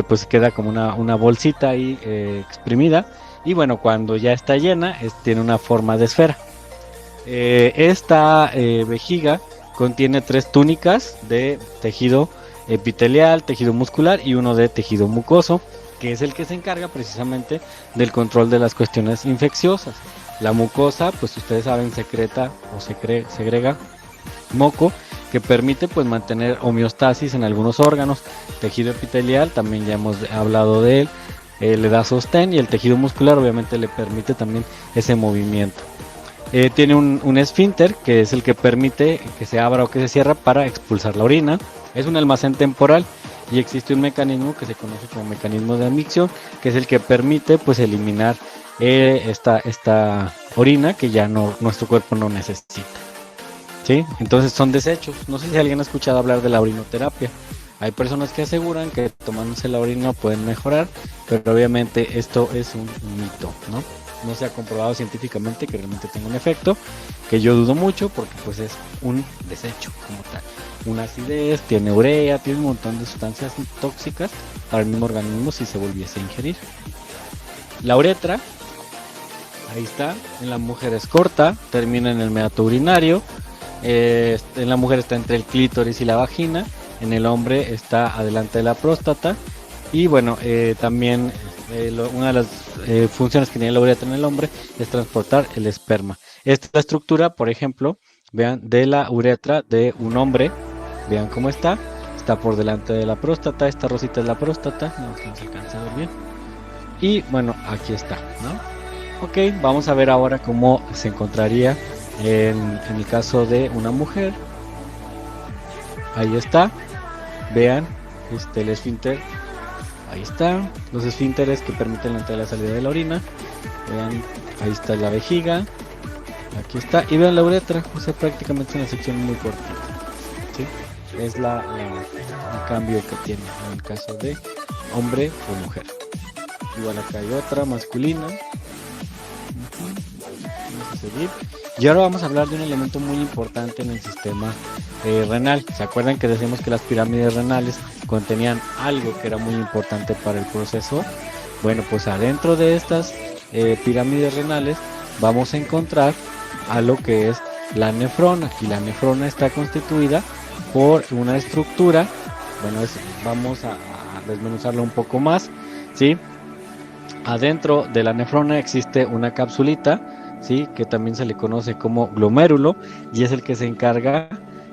pues queda como una bolsita ahí exprimida, y bueno, cuando ya está llena tiene una forma de esfera. Esta vejiga contiene 3 túnicas de tejido epitelial, tejido muscular y uno de tejido mucoso, que es el que se encarga precisamente del control de las cuestiones infecciosas. La mucosa, pues ustedes saben, secreta o segrega moco, que permite pues mantener homeostasis en algunos órganos. Tejido epitelial, también ya hemos hablado de él, le da sostén, y el tejido muscular obviamente le permite también ese movimiento. Tiene un esfínter, que es el que permite que se abra o que se cierra para expulsar la orina. Es un almacén temporal, y existe un mecanismo que se conoce como mecanismo de admisión, que es el que permite pues eliminar esta orina que ya nuestro cuerpo no necesita. ¿Sí? Entonces son desechos. No sé si alguien ha escuchado hablar de la orinoterapia. Hay personas que aseguran que tomándose la orina pueden mejorar, pero obviamente esto es un mito, ¿no? No se ha comprobado científicamente que realmente tenga un efecto, que yo dudo mucho, porque pues es un desecho como tal. Una acidez, tiene urea, tiene un montón de sustancias tóxicas para el mismo organismo si se volviese a ingerir. La uretra, ahí está, en la mujer es corta, termina en el meato urinario. En la mujer está entre el clítoris y la vagina, en el hombre está adelante de la próstata, y bueno, también una de las funciones que tiene la uretra en el hombre es transportar el esperma. Esta es la estructura, por ejemplo, vean, de la uretra de un hombre, vean cómo está por delante de la próstata, esta rosita es la próstata, no se alcanza a ver bien, y bueno, aquí está, ¿no? Ok, vamos a ver ahora cómo se encontraría en el caso de una mujer. Ahí está, vean, el esfínter, ahí está, los esfínteres que permiten la entrada y la salida de la orina. Vean, ahí está la vejiga, aquí está, y vean la uretra, o sea, prácticamente una sección muy corta, ¿sí? Es el cambio que tiene en el caso de hombre o mujer. Igual acá hay otra masculina. Vamos a seguir. Y ahora vamos a hablar de un elemento muy importante en el sistema renal. ¿Se acuerdan que decíamos que las pirámides renales contenían algo que era muy importante para el proceso? Bueno, pues adentro de estas pirámides renales vamos a encontrar a lo que es la nefrona. Y la nefrona está constituida por una estructura. Bueno, vamos a desmenuzarlo un poco más, ¿sí? Adentro de la nefrona existe una capsulita, ¿sí? Que también se le conoce como glomérulo, y es el que se encarga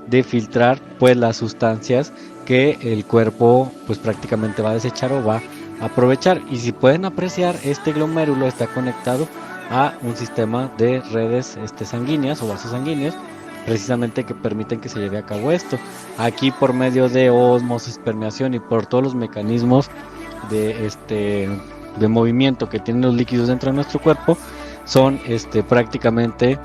de filtrar pues las sustancias que el cuerpo pues prácticamente va a desechar o va a aprovechar. Y si pueden apreciar, este glomérulo está conectado a un sistema de redes sanguíneas o vasos sanguíneos, precisamente que permiten que se lleve a cabo esto. Aquí, por medio de ósmosis, permeación y por todos los mecanismos de movimiento que tienen los líquidos dentro de nuestro cuerpo, son prácticamente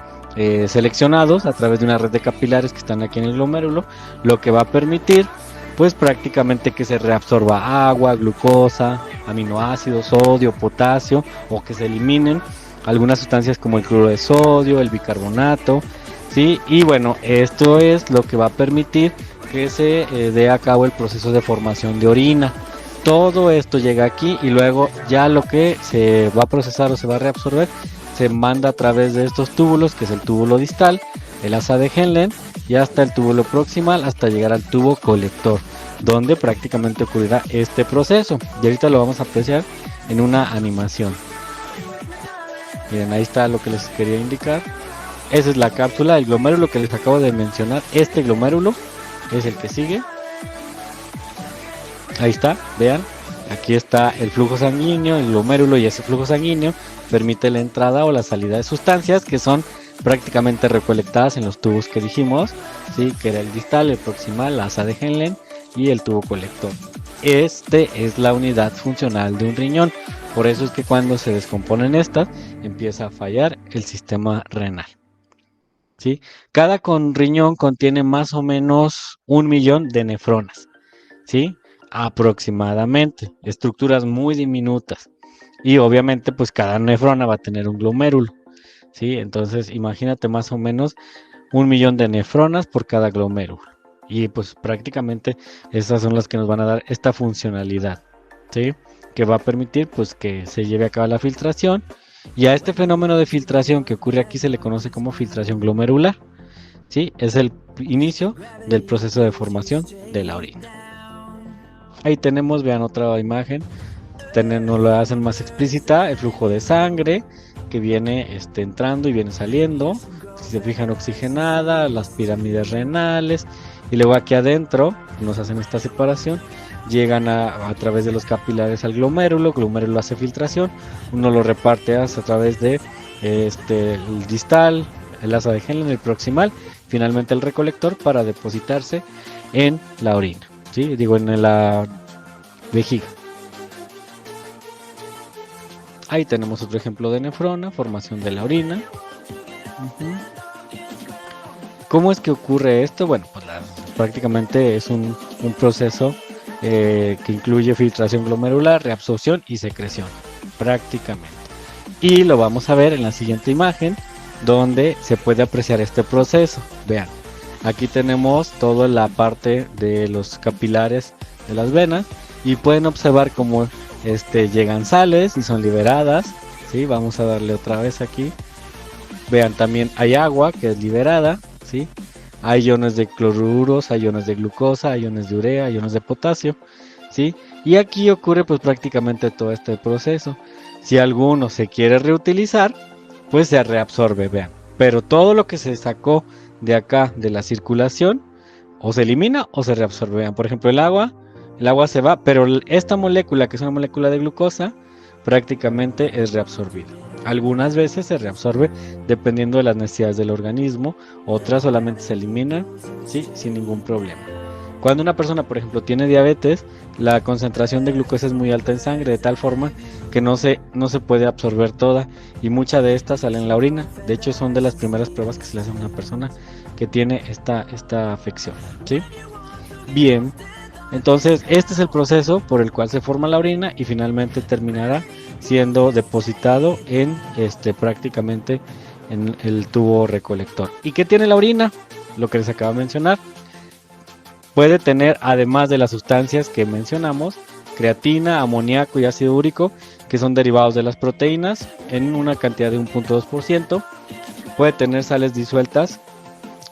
seleccionados a través de una red de capilares que están aquí en el glomérulo, lo que va a permitir pues prácticamente que se reabsorba agua, glucosa, aminoácidos, sodio, potasio, o que se eliminen algunas sustancias como el cloruro de sodio, el bicarbonato, ¿sí? Y bueno, esto es lo que va a permitir que se dé a cabo el proceso de formación de orina. Todo esto llega aquí, y luego ya lo que se va a procesar o se va a reabsorber se manda a través de estos túbulos, que es el túbulo distal, el asa de Henle, y hasta el túbulo proximal, hasta llegar al tubo colector, donde prácticamente ocurrirá este proceso. Y ahorita lo vamos a apreciar en una animación. Miren, ahí está lo que les quería indicar. Esa es la cápsula, el glomérulo que les acabo de mencionar. Este glomérulo es el que sigue. Ahí está, vean, aquí está el flujo sanguíneo, el glomérulo, y ese flujo sanguíneo permite la entrada o la salida de sustancias que son prácticamente recolectadas en los tubos que dijimos, ¿sí? Que era el distal, el proximal, la asa de Henle y el tubo colector. Es la unidad funcional de un riñón. Por eso es que cuando se descomponen estas, empieza a fallar el sistema renal, ¿sí? Cada riñón contiene más o menos 1 millón de nefronas, ¿sí? Aproximadamente, estructuras muy diminutas, y obviamente pues cada nefrona va a tener un glomérulo, ¿sí? Entonces imagínate más o menos 1 millón de nefronas por cada glomérulo, y pues prácticamente estas son las que nos van a dar esta funcionalidad, ¿sí? Que va a permitir pues que se lleve a cabo la filtración, y a este fenómeno de filtración que ocurre aquí se le conoce como filtración glomerular, ¿sí? Es el inicio del proceso de formación de la orina. Ahí tenemos, vean otra imagen, nos lo hacen más explícita, el flujo de sangre que viene entrando y viene saliendo, si se fijan, oxigenada, las pirámides renales, y luego aquí adentro nos hacen esta separación, llegan a través de los capilares al glomérulo hace filtración, uno lo reparte a través de el distal, el asa de Henle, el proximal, finalmente el recolector para depositarse en la orina, ¿sí? Digo, en la vejiga. Ahí tenemos otro ejemplo de nefrona, formación de la orina. ¿Cómo es que ocurre esto? Bueno, pues prácticamente es un proceso que incluye filtración glomerular, reabsorción y secreción, prácticamente. Y lo vamos a ver en la siguiente imagen, donde se puede apreciar este proceso. Vean, aquí tenemos toda la parte de los capilares de las venas y pueden observar cómo llegan sales y son liberadas. ¿Sí? Vamos a darle otra vez aquí. Vean, también hay agua que es liberada, ¿sí? Hay iones de cloruros, hay iones de glucosa, hay iones de urea, hay iones de potasio, ¿sí? Y aquí ocurre pues prácticamente todo este proceso. Si alguno se quiere reutilizar, pues se reabsorbe, vean. Pero todo lo que se sacó de acá de la circulación, o se elimina o se reabsorbe. Vean, por ejemplo, el agua se va, pero esta molécula, que es una molécula de glucosa, prácticamente es reabsorbida. Algunas veces se reabsorbe dependiendo de las necesidades del organismo, otras solamente se eliminan, ¿sí? Sin ningún problema. Cuando una persona, por ejemplo, tiene diabetes, la concentración de glucosa es muy alta en sangre, de tal forma que no se puede absorber toda, y mucha de estas sale en la orina. De hecho, son de las primeras pruebas que se le hace a una persona que tiene esta afección, ¿sí? Bien, entonces este es el proceso por el cual se forma la orina y finalmente terminará siendo depositado en prácticamente en el tubo recolector. ¿Y qué tiene la orina? Lo que les acabo de mencionar. Puede tener, además de las sustancias que mencionamos, creatina, amoníaco y ácido úrico, que son derivados de las proteínas, en una cantidad de 1.2%. Puede tener sales disueltas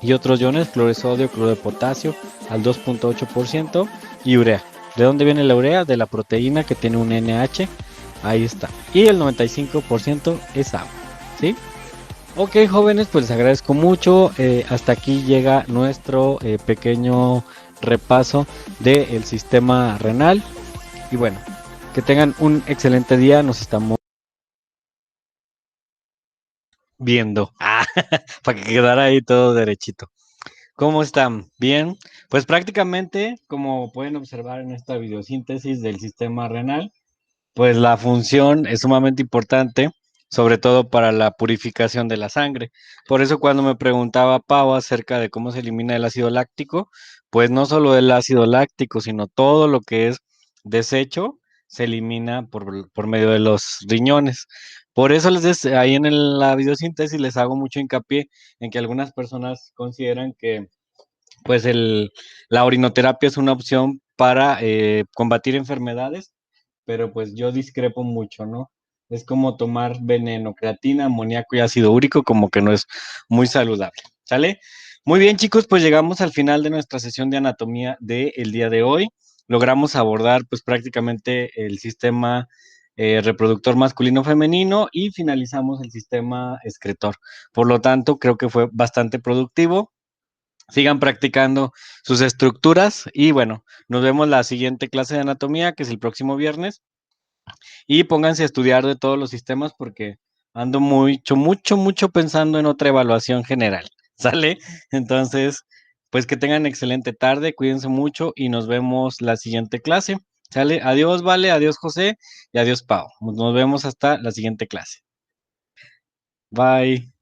y otros iones, cloro de sodio, cloro de potasio, al 2.8%, y urea. ¿De dónde viene la urea? De la proteína que tiene un NH. Ahí está. Y el 95% es agua, ¿sí? Ok, jóvenes, pues les agradezco mucho. Hasta aquí llega nuestro pequeño repaso del sistema renal. Y bueno, que tengan un excelente día. Nos estamos viendo. Para que quedara ahí todo derechito. ¿Cómo están? Bien. Pues prácticamente, como pueden observar en esta videosíntesis del sistema renal, pues la función es sumamente importante, sobre todo para la purificación de la sangre. Por eso cuando me preguntaba Pau acerca de cómo se elimina el ácido láctico, pues no solo el ácido láctico, sino todo lo que es desecho se elimina por medio de los riñones. Por eso ahí en la videosíntesis les hago mucho hincapié en que algunas personas consideran que pues la orinoterapia es una opción para combatir enfermedades, pero pues yo discrepo mucho, ¿no? Es como tomar veneno, creatina, amoníaco y ácido úrico, como que no es muy saludable, ¿sale? Muy bien, chicos, pues llegamos al final de nuestra sesión de anatomía del día de hoy. Logramos abordar pues prácticamente el sistema reproductor masculino-femenino y finalizamos el sistema excretor. Por lo tanto, creo que fue bastante productivo. Sigan practicando sus estructuras y bueno, nos vemos la siguiente clase de anatomía, que es el próximo viernes. Y pónganse a estudiar de todos los sistemas porque ando mucho pensando en otra evaluación general. ¿Sale? Entonces, pues que tengan excelente tarde, cuídense mucho y nos vemos la siguiente clase. ¿Sale? Adiós, Vale, adiós, José y adiós, Pau. Nos vemos hasta la siguiente clase. Bye.